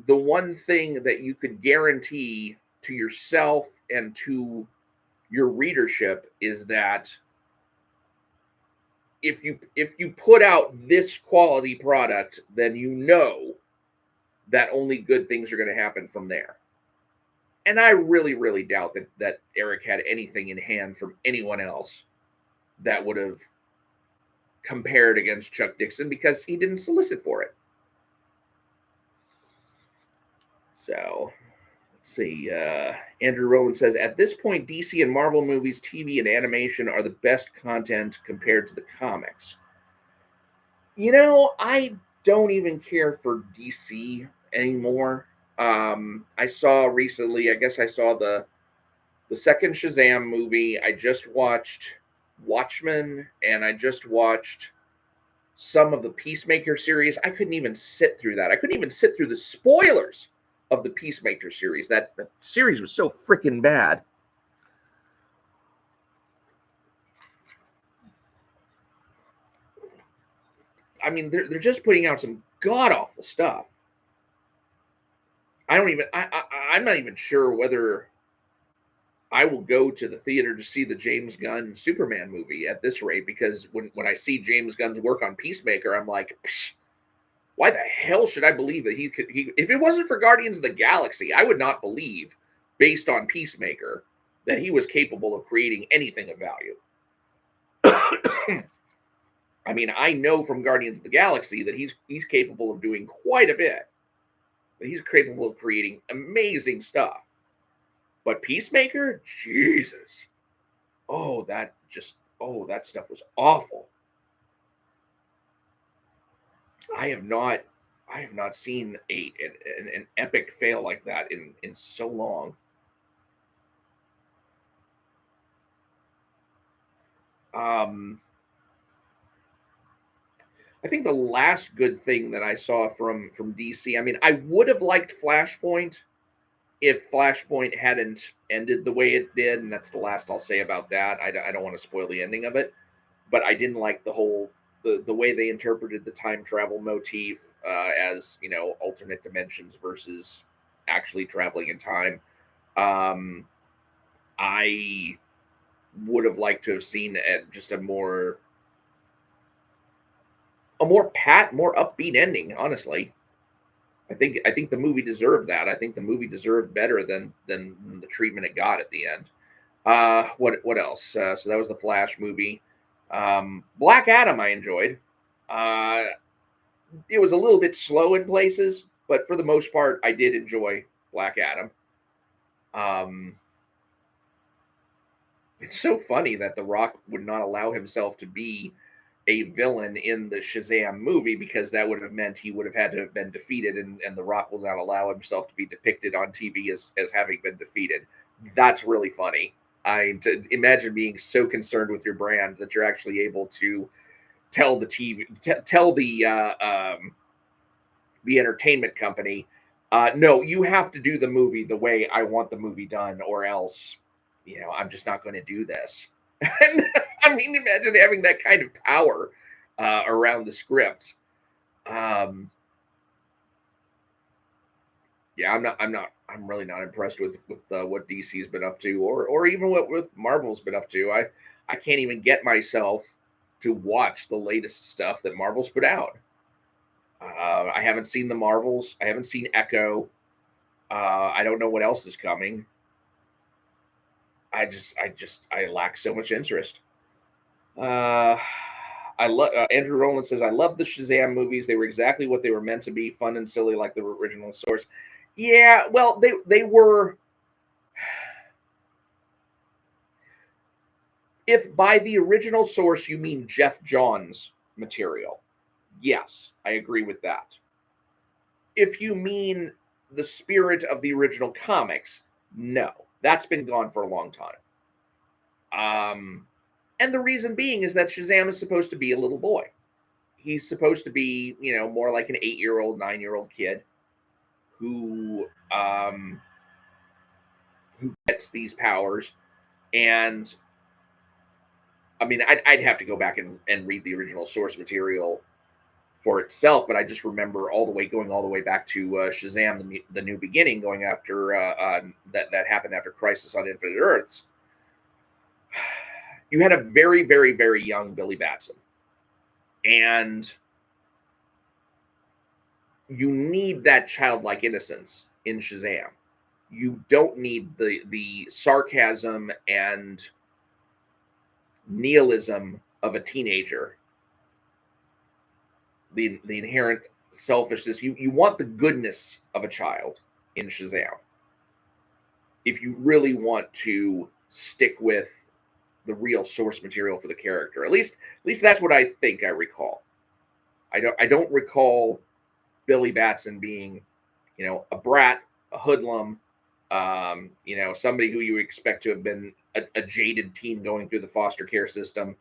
the one thing that you could guarantee to yourself and to your readership is that if you put out this quality product, then that only good things are going to happen from there. And I really, really doubt that Eric had anything in hand from anyone else that would have compared against Chuck Dixon, because he didn't solicit for it. So, let's see. Andrew Rowland says, at this point, DC and Marvel movies, TV, and animation are the best content compared to the comics. I don't even care for DC anymore. I saw recently, I guess I saw the second SHAZAM movie. I just watched Watchmen, and I just watched some of the Peacemaker series. I couldn't even sit through that. I couldn't even sit through the spoilers of the Peacemaker series. That series was so freaking bad. They're just putting out some god-awful stuff. I'm not even sure whether I will go to the theater to see the James Gunn Superman movie at this rate, because when I see James Gunn's work on Peacemaker, I'm like, why the hell should I believe that he could? If it wasn't for Guardians of the Galaxy, I would not believe, based on Peacemaker, that he was capable of creating anything of value. I know from Guardians of the Galaxy that he's capable of doing quite a bit. That he's capable of creating amazing stuff. But Peacemaker, Jesus. That stuff was awful. I have not seen an epic fail like that in so long. I think the last good thing that I saw from DC, I mean, I would have liked Flashpoint if Flashpoint hadn't ended the way it did, and that's the last I'll say about that. I don't want to spoil the ending of it, but I didn't like the way they interpreted the time travel motif as, you know, alternate dimensions versus actually traveling in time. I would have liked to have seen just a more more upbeat ending. Honestly, I think the movie deserved that. I think the movie deserved better than the treatment it got at the end. What else? So that was the Flash movie. Black Adam I enjoyed. Uh, it was a little bit slow in places, but for the most part, I did enjoy Black Adam. It's so funny that The Rock would not allow himself to be a villain in the Shazam movie, because that would have meant he would have had to have been defeated, and The Rock will not allow himself to be depicted on TV as having been defeated. That's really funny. To imagine being so concerned with your brand that you're actually able to tell tell the entertainment company, no, you have to do the movie the way I want the movie done, or else, you know, I'm just not going to do this. And I mean, imagine having that kind of power around the script. Yeah, I'm really not impressed with what DC's been up to, or even what Marvel's been up to. I can't even get myself to watch the latest stuff that Marvel's put out. I haven't seen the Marvels. I haven't seen Echo. I don't know what else is coming. I lack so much interest. I love Andrew Rowland says, I love the Shazam movies. They were exactly what they were meant to be, fun and silly like the original source. Yeah, well, they were. If by the original source you mean Geoff Johns material, yes, I agree with that. If you mean the spirit of the original comics, no, that's been gone for a long time. And the reason being is that Shazam is supposed to be a little boy. He's supposed to be, you know, more like an 8-year-old, 9-year-old kid who gets these powers. And I mean, I'd have to go back and read the original source material for itself, but I just remember going all the way back to Shazam: The New Beginning, going after that happened after Crisis on Infinite Earths. You had a very, very, very young Billy Batson, and you need that childlike innocence in Shazam. You don't need the sarcasm and nihilism of a teenager, the inherent selfishness. You want the goodness of a child in Shazam if you really want to stick with the real source material for the character. At least that's what I think I recall. I don't recall Billy Batson being, you know, a brat, a hoodlum, you know, somebody who you expect to have been a jaded teen going through the foster care system.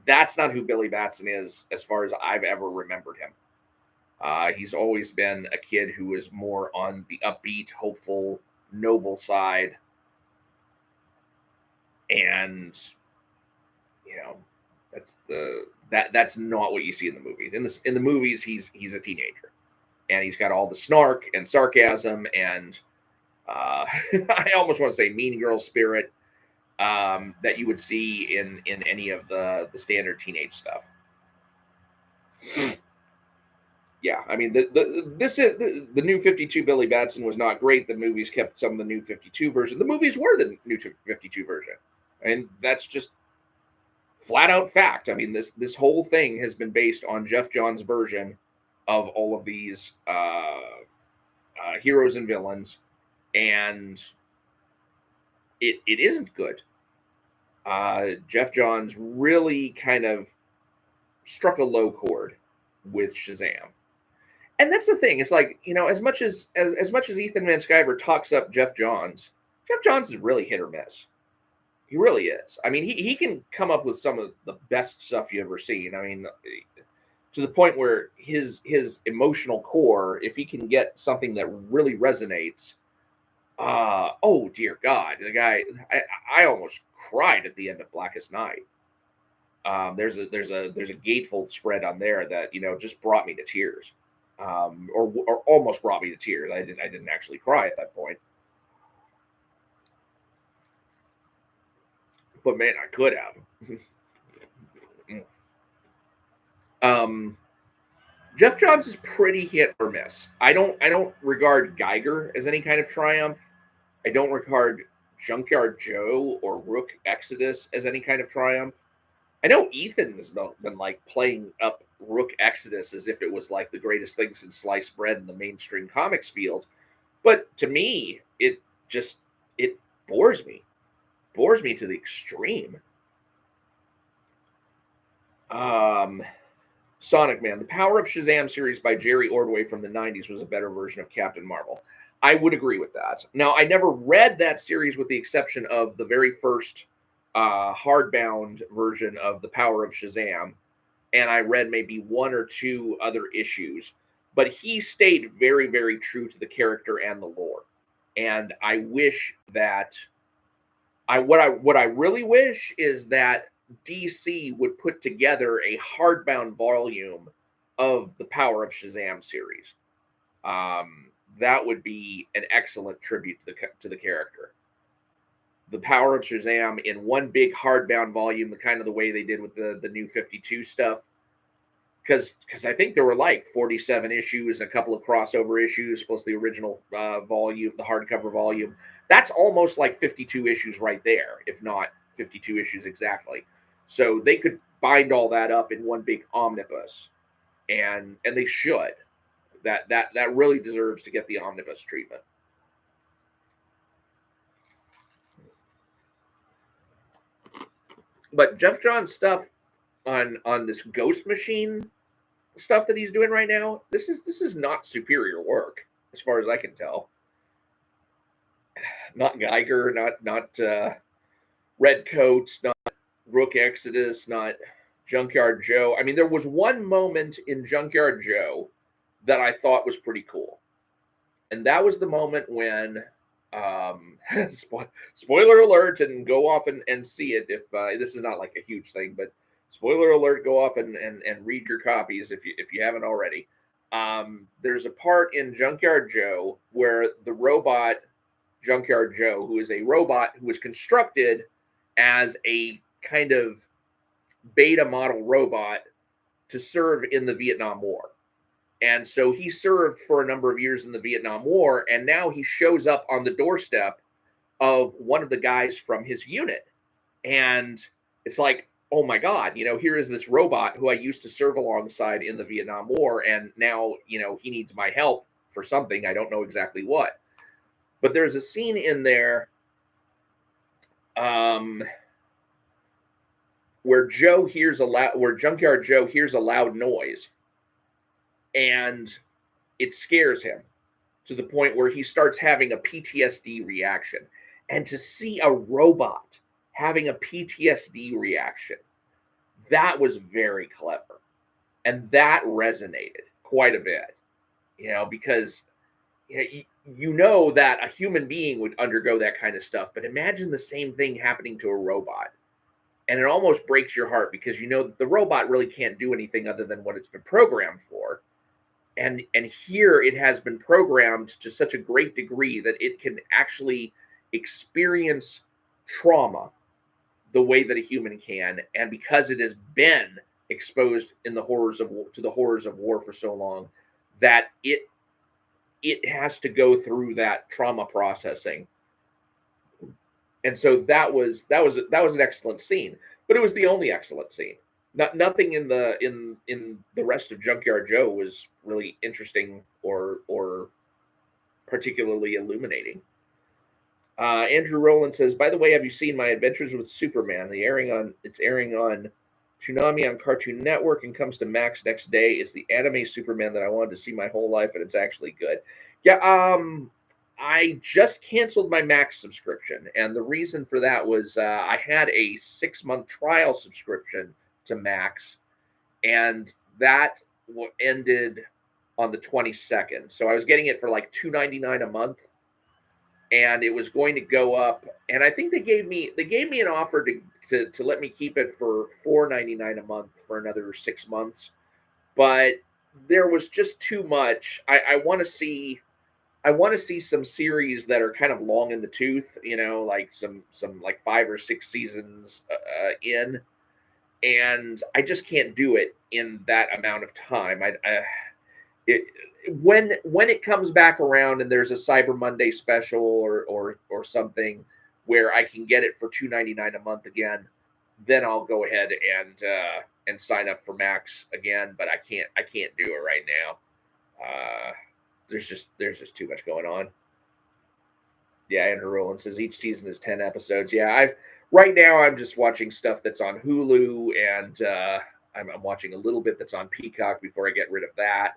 That's not who Billy Batson is, as far as I've ever remembered him. He's always been a kid who is more on the upbeat, hopeful, noble side. And, you know, that's not what you see in the movies. In the movies, he's a teenager, and he's got all the snark and sarcasm and I almost want to say mean girl spirit that you would see in any of the standard teenage stuff. Yeah, I mean the New 52 Billy Batson was not great. The movies kept some of the New 52 version. The movies were the New 52 version, and that's just flat out fact. I mean this whole thing has been based on Geoff Johns' version of all of these heroes and villains, and it isn't good. Geoff Johns really kind of struck a low chord with Shazam. And that's the thing. It's like, you know, as much as Ethan Van Sciver talks up Geoff Johns is really hit or miss. He really is. I mean, he can come up with some of the best stuff you ever seen. I mean, to the point where his emotional core, if he can get something that really resonates, oh dear God, the guy, I almost cried at the end of Blackest Night. There's a gatefold spread on there that just brought me to tears, or almost brought me to tears. I didn't actually cry at that point, but man, I could have. Geoff Johns is pretty hit or miss. I don't regard Geiger as any kind of triumph. I don't regard Junkyard Joe or Rook Exodus as any kind of triumph. I know Ethan has been like playing up Rook Exodus as if it was like the greatest thing since sliced bread in the mainstream comics field, but to me, it bores me to the extreme. Sonic Man, the Power of Shazam series by Jerry Ordway from the 90s was a better version of Captain Marvel. I would agree with that. Now, I never read that series with the exception of the very first hardbound version of The Power of Shazam, and I read maybe one or two other issues, but he stayed very, very true to the character and the lore. And I wish that what I really wish is that DC would put together a hardbound volume of the Power of Shazam series. That would be an excellent tribute to the character. The Power of Shazam in one big hardbound volume, the kind of the way they did with the New 52 stuff. Because I think there were like 47 issues, a couple of crossover issues, plus the original volume, the hardcover volume. That's almost like 52 issues right there, if not 52 issues exactly. So they could bind all that up in one big omnibus, and they should. That really deserves to get the omnibus treatment. But Geoff Johns' stuff on this Ghost Machine stuff that he's doing right now, this is not superior work as far as I can tell. Not Geiger, not Red Coats, not Rook Exodus, not Junkyard Joe. I mean, there was one moment in Junkyard Joe that I thought was pretty cool, and that was the moment when spoiler alert, and go off and see it if this is not like a huge thing, but spoiler alert, go off and read your copies if you haven't already. There's a part in Junkyard Joe where the robot Junkyard Joe, who is a robot who was constructed as a kind of beta model robot to serve in the Vietnam War. And so he served for a number of years in the Vietnam War, and now he shows up on the doorstep of one of the guys from his unit. And it's like, oh my God, here is this robot who I used to serve alongside in the Vietnam War, and now, he needs my help for something. I don't know exactly what. But there's a scene in there where Junkyard Joe hears a loud noise, and it scares him to the point where he starts having a PTSD reaction. And to see a robot having a PTSD reaction, that was very clever. And that resonated quite a bit, because that a human being would undergo that kind of stuff. But imagine the same thing happening to a robot. And it almost breaks your heart because that the robot really can't do anything other than what it's been programmed for. And here it has been programmed to such a great degree that it can actually experience trauma the way that a human can. And because it has been exposed to the horrors of war for so long, that it has to go through that trauma processing. And so that was an excellent scene, but it was the only excellent scene. Nothing in the rest of Junkyard Joe was really interesting or particularly illuminating. Andrew Rowland says, by the way, have you seen My Adventures with Superman? It's airing on Toonami on Cartoon Network and comes to Max next day. It's the anime Superman that I wanted to see my whole life, and it's actually good. Yeah, I just canceled my Max subscription, and the reason for that was I had a 6-month trial subscription to Max, and that ended on the 22nd. So I was getting it for like $2.99 a month, and it was going to go up. And I think they gave me an offer to let me keep it for $4.99 a month for another 6 months, but there was just too much. I want to see some series that are kind of long in the tooth, like some like 5 or 6 seasons in, and I just can't do it in that amount of time. It, when it comes back around and there's a Cyber Monday special or something where I can get it for $2.99 a month again, then I'll go ahead and sign up for Max again. But I can't do it right now. There's just too much going on. Yeah, Andrew Rowland says each season is 10 episodes. Yeah, right now I'm just watching stuff that's on Hulu, and I'm watching a little bit that's on Peacock before I get rid of that.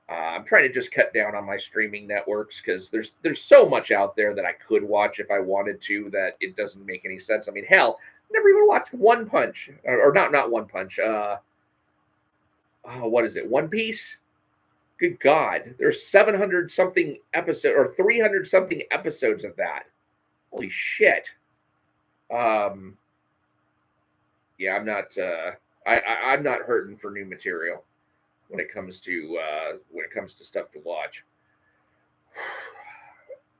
I'm trying to just cut down on my streaming networks because there's so much out there that I could watch if I wanted to that it doesn't make any sense. I mean, hell, I never even watched One Punch, or not One Punch. What is it? One Piece? Good God, there's 700 something episodes or 300 something episodes of that. Holy shit. Yeah, I'm not. I'm not hurting for new material when it comes to stuff to watch.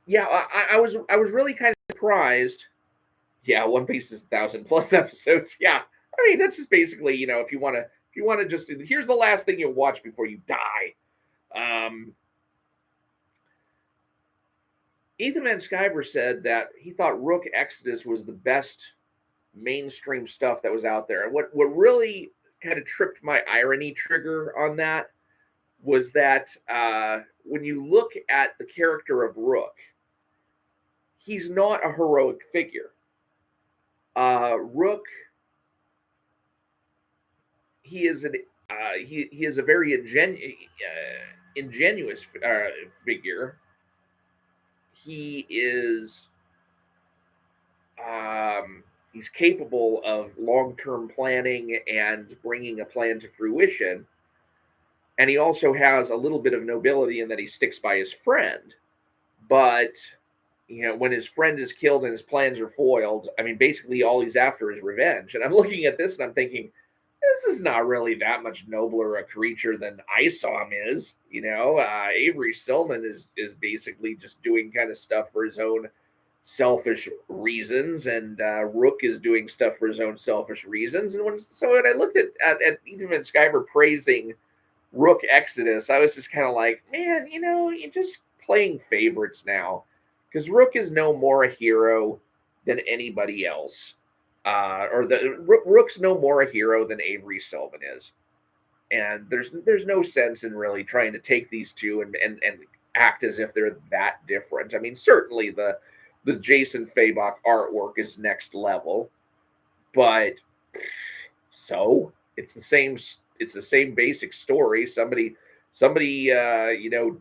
Yeah, I was really kind of surprised. Yeah, One Piece is 1,000+ episodes. Yeah, I mean that's just basically if you want to just here's the last thing you'll watch before you die. Ethan Van Sciver said that he thought Rook Exodus was the best mainstream stuff that was out there. And what really kind of tripped my irony trigger on that was that when you look at the character of Rook, he's not a heroic figure. Rook, he is a very ingenuous figure. He is he's capable of long-term planning and bringing a plan to fruition, and he also has a little bit of nobility in that he sticks by his friend. But when his friend is killed and his plans are foiled, I mean, basically all he's after is revenge. And I'm looking at this and I'm thinking, this is not really that much nobler a creature than Isom is. Avery Silman is basically just doing kind of stuff for his own selfish reasons, and Rook is doing stuff for his own selfish reasons. And when I looked at Ethan Van Sciver praising Rook Exodus, I was just kind of like, man, you're just playing favorites now, because Rook is no more a hero than anybody else. Rook's no more a hero than Avery Silman is, and there's no sense in really trying to take these two and act as if they're that different. I mean, certainly the Jason Fabok artwork is next level, but so it's the same basic story. Somebody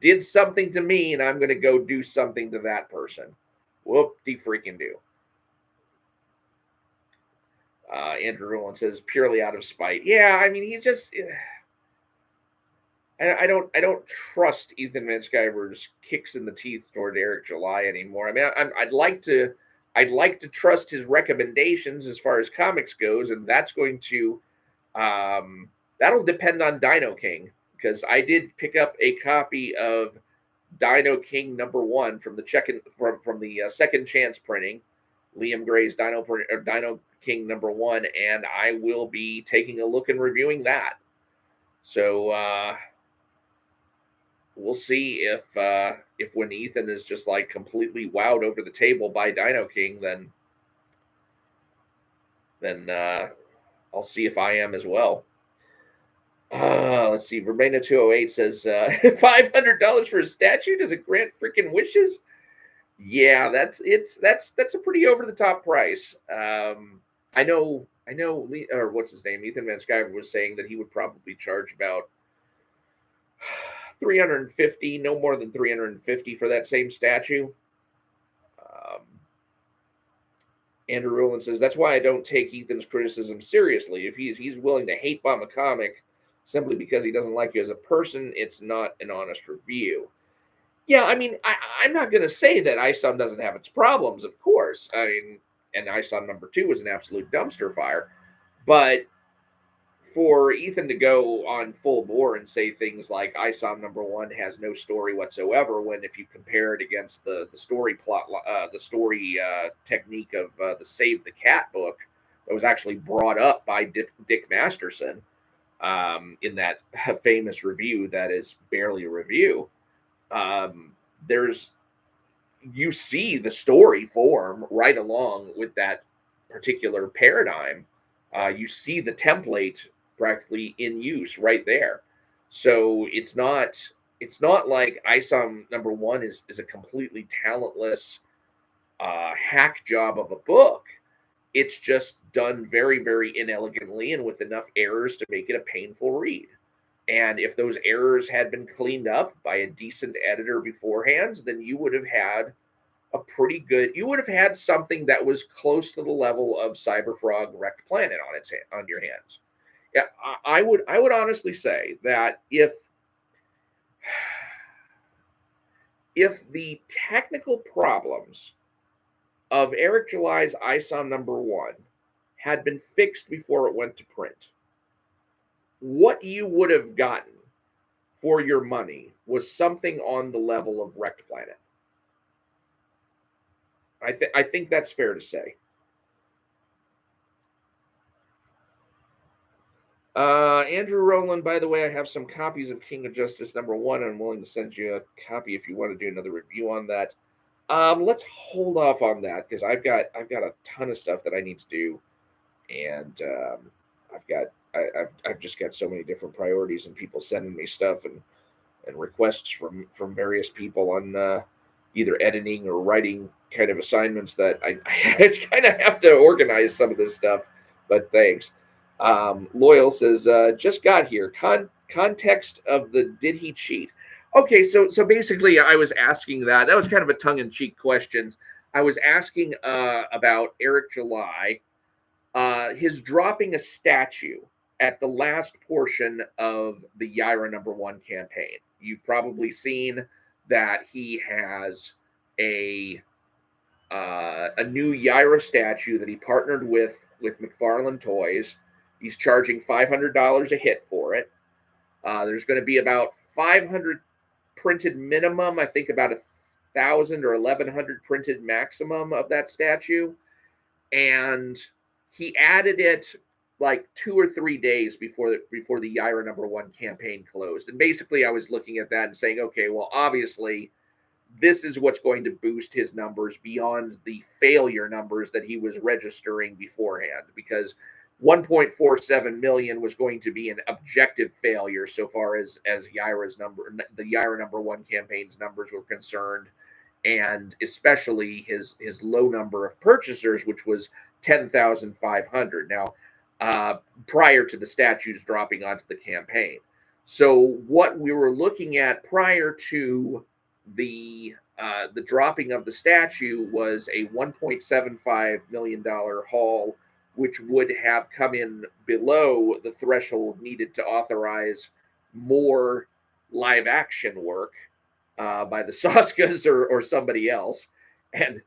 did something to me, and I'm going to go do something to that person. Whoop-de-freaking do. Andrew Rowland says purely out of spite. Yeah, I mean, he's just. I don't trust Ethan Van Sciver's kicks in the teeth toward Eric July anymore. I mean, I'd like to trust his recommendations as far as comics goes, and that's going to that'll depend on Dino King, because I did pick up a copy of Dino King #1 from the Second Chance printing, Liam Gray's Dino King #1, and I will be taking a look and reviewing that. So we'll see if when Ethan is just like completely wowed over the table by Dino King, then I'll see if I am as well. Let's see. Verbena 208 says $500 for a statue. Does it grant freaking wishes? Yeah, that's a pretty over the top price. I know. Or what's his name? Ethan Van Sciver was saying that he would probably charge about 350, no more than 350 for that same statue. Andrew Rowland says, that's why I don't take Ethan's criticism seriously. If he's willing to hate bomb a comic simply because he doesn't like you as a person, it's not an honest review. Yeah, I mean, I'm not going to say that ISOM doesn't have its problems, of course. I mean, and ISOM #2 was an absolute dumpster fire. But for Ethan to go on full bore and say things like ISOM #1 has no story whatsoever, when if you compare it against the story plot, the story technique of the Save the Cat book that was actually brought up by Dick Masterson in that famous review that is barely a review, you see the story form right along with that particular paradigm. You see the template practically in use right there. So it's not like ISOM #1 is a completely talentless hack job of a book. It's just done very, very inelegantly and with enough errors to make it a painful read. And if those errors had been cleaned up by a decent editor beforehand, then you would have had you would have had something that was close to the level of Cyberfrog Wrecked Planet on your hands. Yeah, I would honestly say that if the technical problems of Eric July's ISOM #1 had been fixed before it went to print, what you would have gotten for your money was something on the level of Wrecked Planet. I think that's fair to say. Andrew Rowland, by the way, I have some copies of King of Justice #1. I'm willing to send you a copy if you want to do another review on that. Let's hold off on that because I've got a ton of stuff that I need to do, and I've just got so many different priorities and people sending me stuff and requests from various people on either editing or writing kind of assignments that I kind of have to organize some of this stuff. But thanks. Loyal says, just got here. Context of the did he cheat? Okay, so basically I was asking that. That was kind of a tongue-in-cheek question. I was asking about Eric July, his dropping a statue at the last portion of the YAIRA #1 campaign. You've probably seen that he has a new YAIRA statue that he partnered with McFarlane Toys. He's charging $500 a hit for it. There's going to be about 500 printed minimum. I think about 1,000 or 1,100 printed maximum of that statue. And he added it like 2 or 3 days before the YAIRA #1 campaign closed. And basically I was looking at that and saying, okay, well, obviously this is what's going to boost his numbers beyond the failure numbers that he was registering beforehand, because 1.47 million was going to be an objective failure so far as YAIRA's number, the YAIRA #1 campaign's numbers were concerned, and especially his low number of purchasers, which was 10,500. Now, prior to the statues dropping onto the campaign. So what we were looking at prior to the dropping of the statue was a $1.75 million haul, which would have come in below the threshold needed to authorize more live action work by the Soskas or somebody else. And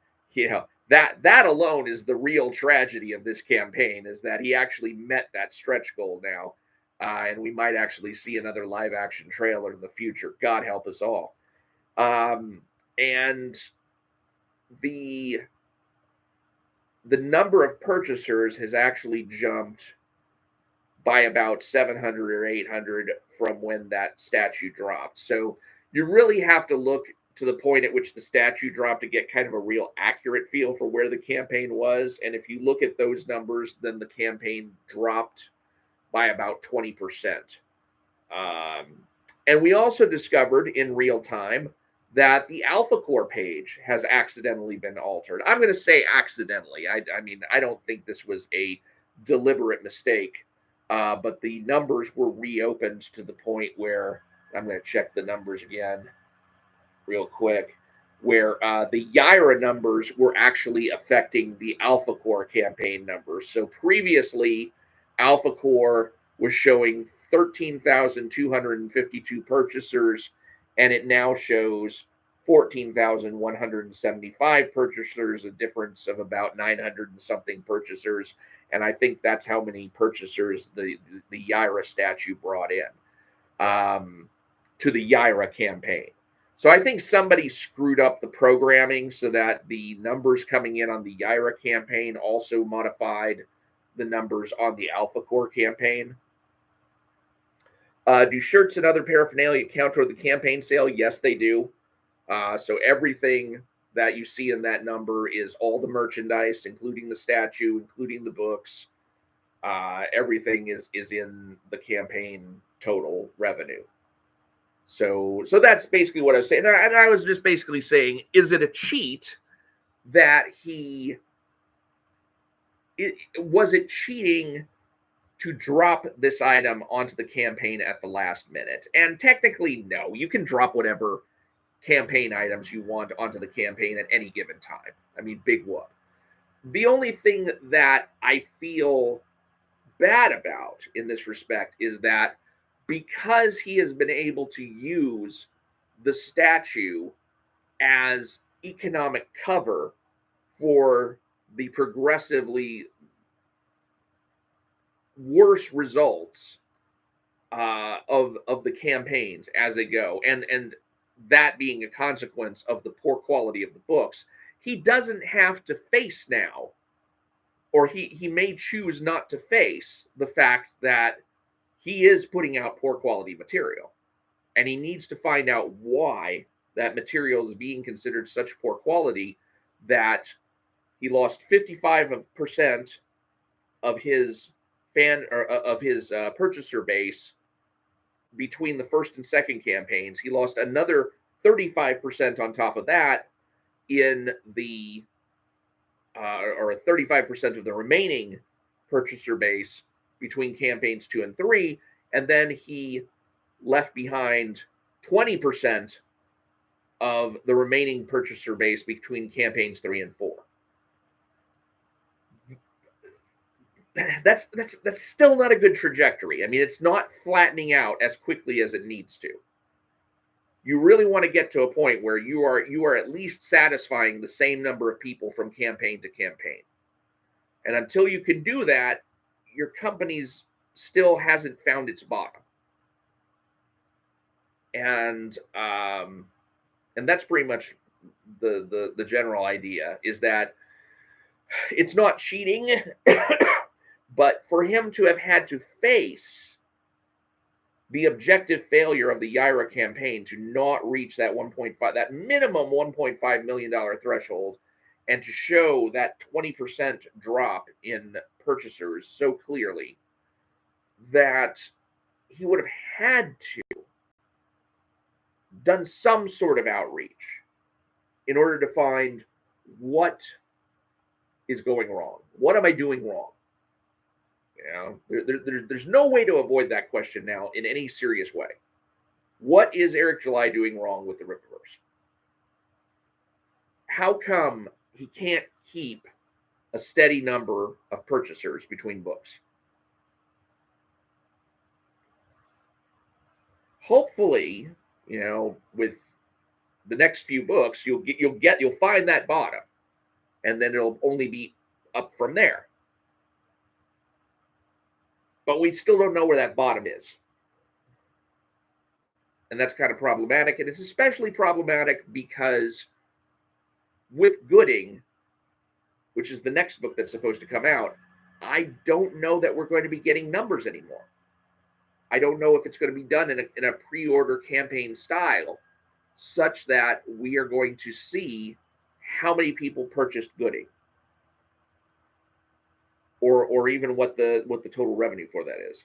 that alone is the real tragedy of this campaign, is that he actually met that stretch goal now, and we might actually see another live action trailer in the future. God help us all. And the number of purchasers has actually jumped by about 700 or 800 from when that statue dropped. So you really have to look to the point at which the statue dropped to get kind of a real accurate feel for where the campaign was. And if you look at those numbers, then the campaign dropped by about 20%. And we also discovered in real time that the ALPHACORE page has accidentally been altered. I'm going to say accidentally. I mean, I don't think this was a deliberate mistake, but the numbers were reopened to the point where I'm going to check the numbers again real quick, where the YAIRA numbers were actually affecting the ALPHACORE campaign numbers. So previously, ALPHACORE was showing 13,252 purchasers, and it now shows 14,175 purchasers, a difference of about 900 and something purchasers. And I think that's how many purchasers the YAIRA statue brought in to the YAIRA campaign. So I think somebody screwed up the programming so that the numbers coming in on the YAIRA campaign also modified the numbers on the ALPHACORE campaign. Do shirts and other paraphernalia count toward the campaign sale? Yes, they do. So everything that you see in that number is all the merchandise, including the statue, including the books. Everything is in the campaign total revenue. So that's basically what I was saying. And I was just basically saying, is it a cheat that was it cheating to drop this item onto the campaign at the last minute? And technically, no. You can drop whatever campaign items you want onto the campaign at any given time. I mean, big whoop. The only thing that I feel bad about in this respect is that because he has been able to use the statue as economic cover for the progressively worse results of the campaigns as they go, and that being a consequence of the poor quality of the books, he doesn't have to face now, or he may choose not to face the fact that he is putting out poor quality material, and he needs to find out why that material is being considered such poor quality that he lost 55% of his purchaser base between the first and second campaigns. He lost another 35% on top of that in the or 35% of the remaining purchaser base between campaigns 2 and 3, and then he left behind 20% of the remaining purchaser base between campaigns 3 and 4. That's still not a good trajectory. I mean, it's not flattening out as quickly as it needs to. You really want to get to a point where you are at least satisfying the same number of people from campaign to campaign. And until you can do that, your company's still hasn't found its bottom. And that's pretty much the general idea, is that it's not cheating, but for him to have had to face the objective failure of the YAIRA campaign to not reach that that minimum $1.5 million threshold, and to show that 20% drop in purchasers so clearly, that he would have had to done some sort of outreach in order to find what is going wrong. What am I doing wrong? You know, there's no way to avoid that question now in any serious way. What is Eric July doing wrong with the Rippaverse? How come he can't keep a steady number of purchasers between books? Hopefully, you know, with the next few books, you'll find that bottom, and then it'll only be up from there. But we still don't know where that bottom is. And that's kind of problematic. And it's especially problematic because with Gooding, which is the next book that's supposed to come out, I don't know that we're going to be getting numbers anymore. I don't know if it's going to be done in a pre-order campaign style, such that we are going to see how many people purchased Gooding, or even what the total revenue for that is.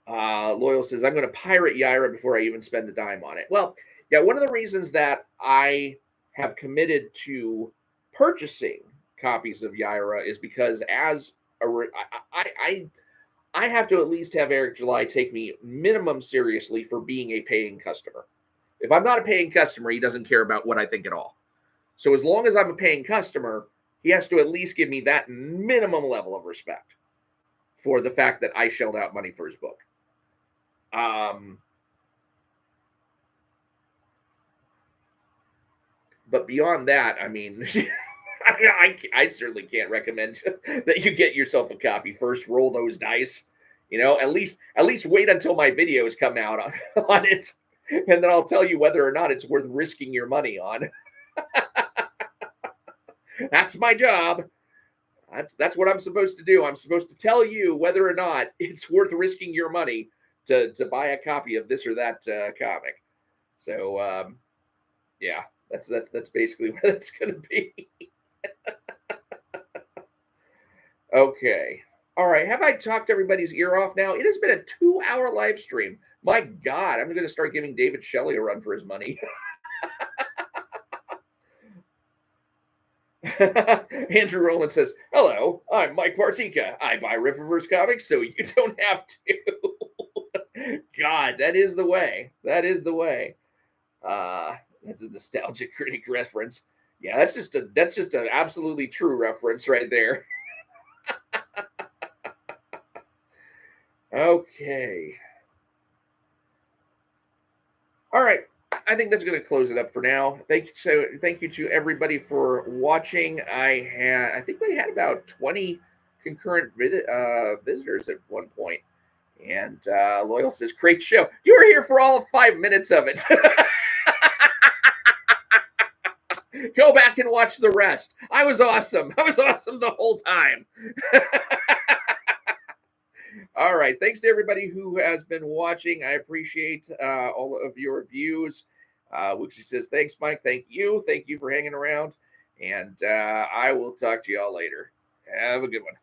Loyal says, I'm going to pirate YAIRA before I even spend a dime on it. Well, yeah, one of the reasons that I have committed to purchasing copies of YAIRA is because I have to at least have Eric July take me minimum seriously for being a paying customer. If I'm not a paying customer, he doesn't care about what I think at all. So as long as I'm a paying customer, he has to at least give me that minimum level of respect for the fact that I shelled out money for his book. But beyond that, I mean, I certainly can't recommend that you get yourself a copy. First, roll those dice. You know, at least wait until my videos come out on it, and then I'll tell you whether or not it's worth risking your money on. That's my job. That's what I'm supposed to do. I'm supposed to tell you whether or not it's worth risking your money to buy a copy of this or that comic. So yeah, that's basically what it's going to be. Okay. All right. Have I talked everybody's ear off now? It has been a 2-hour live stream. My God, I'm going to start giving David Shelley a run for his money. Andrew Rowland says, "Hello, I'm Mike Partika. I buy Rippaverse comics, so you don't have to." God, that is the way. That is the way. That's a nostalgic critic reference. Yeah, that's just an absolutely true reference right there. Okay. All right. I think that's going to close it up for now. Thank you to everybody for watching. I think we had about 20 concurrent visitors at one point. And Loyal says, "Great show. You were here for all of 5 minutes of it." Go back and watch the rest. I was awesome. I was awesome the whole time. All right. Thanks to everybody who has been watching. I appreciate all of your views. Wixie says, "Thanks, Mike. Thank you. Thank you for hanging around. And I will talk to y'all later. Have a good one."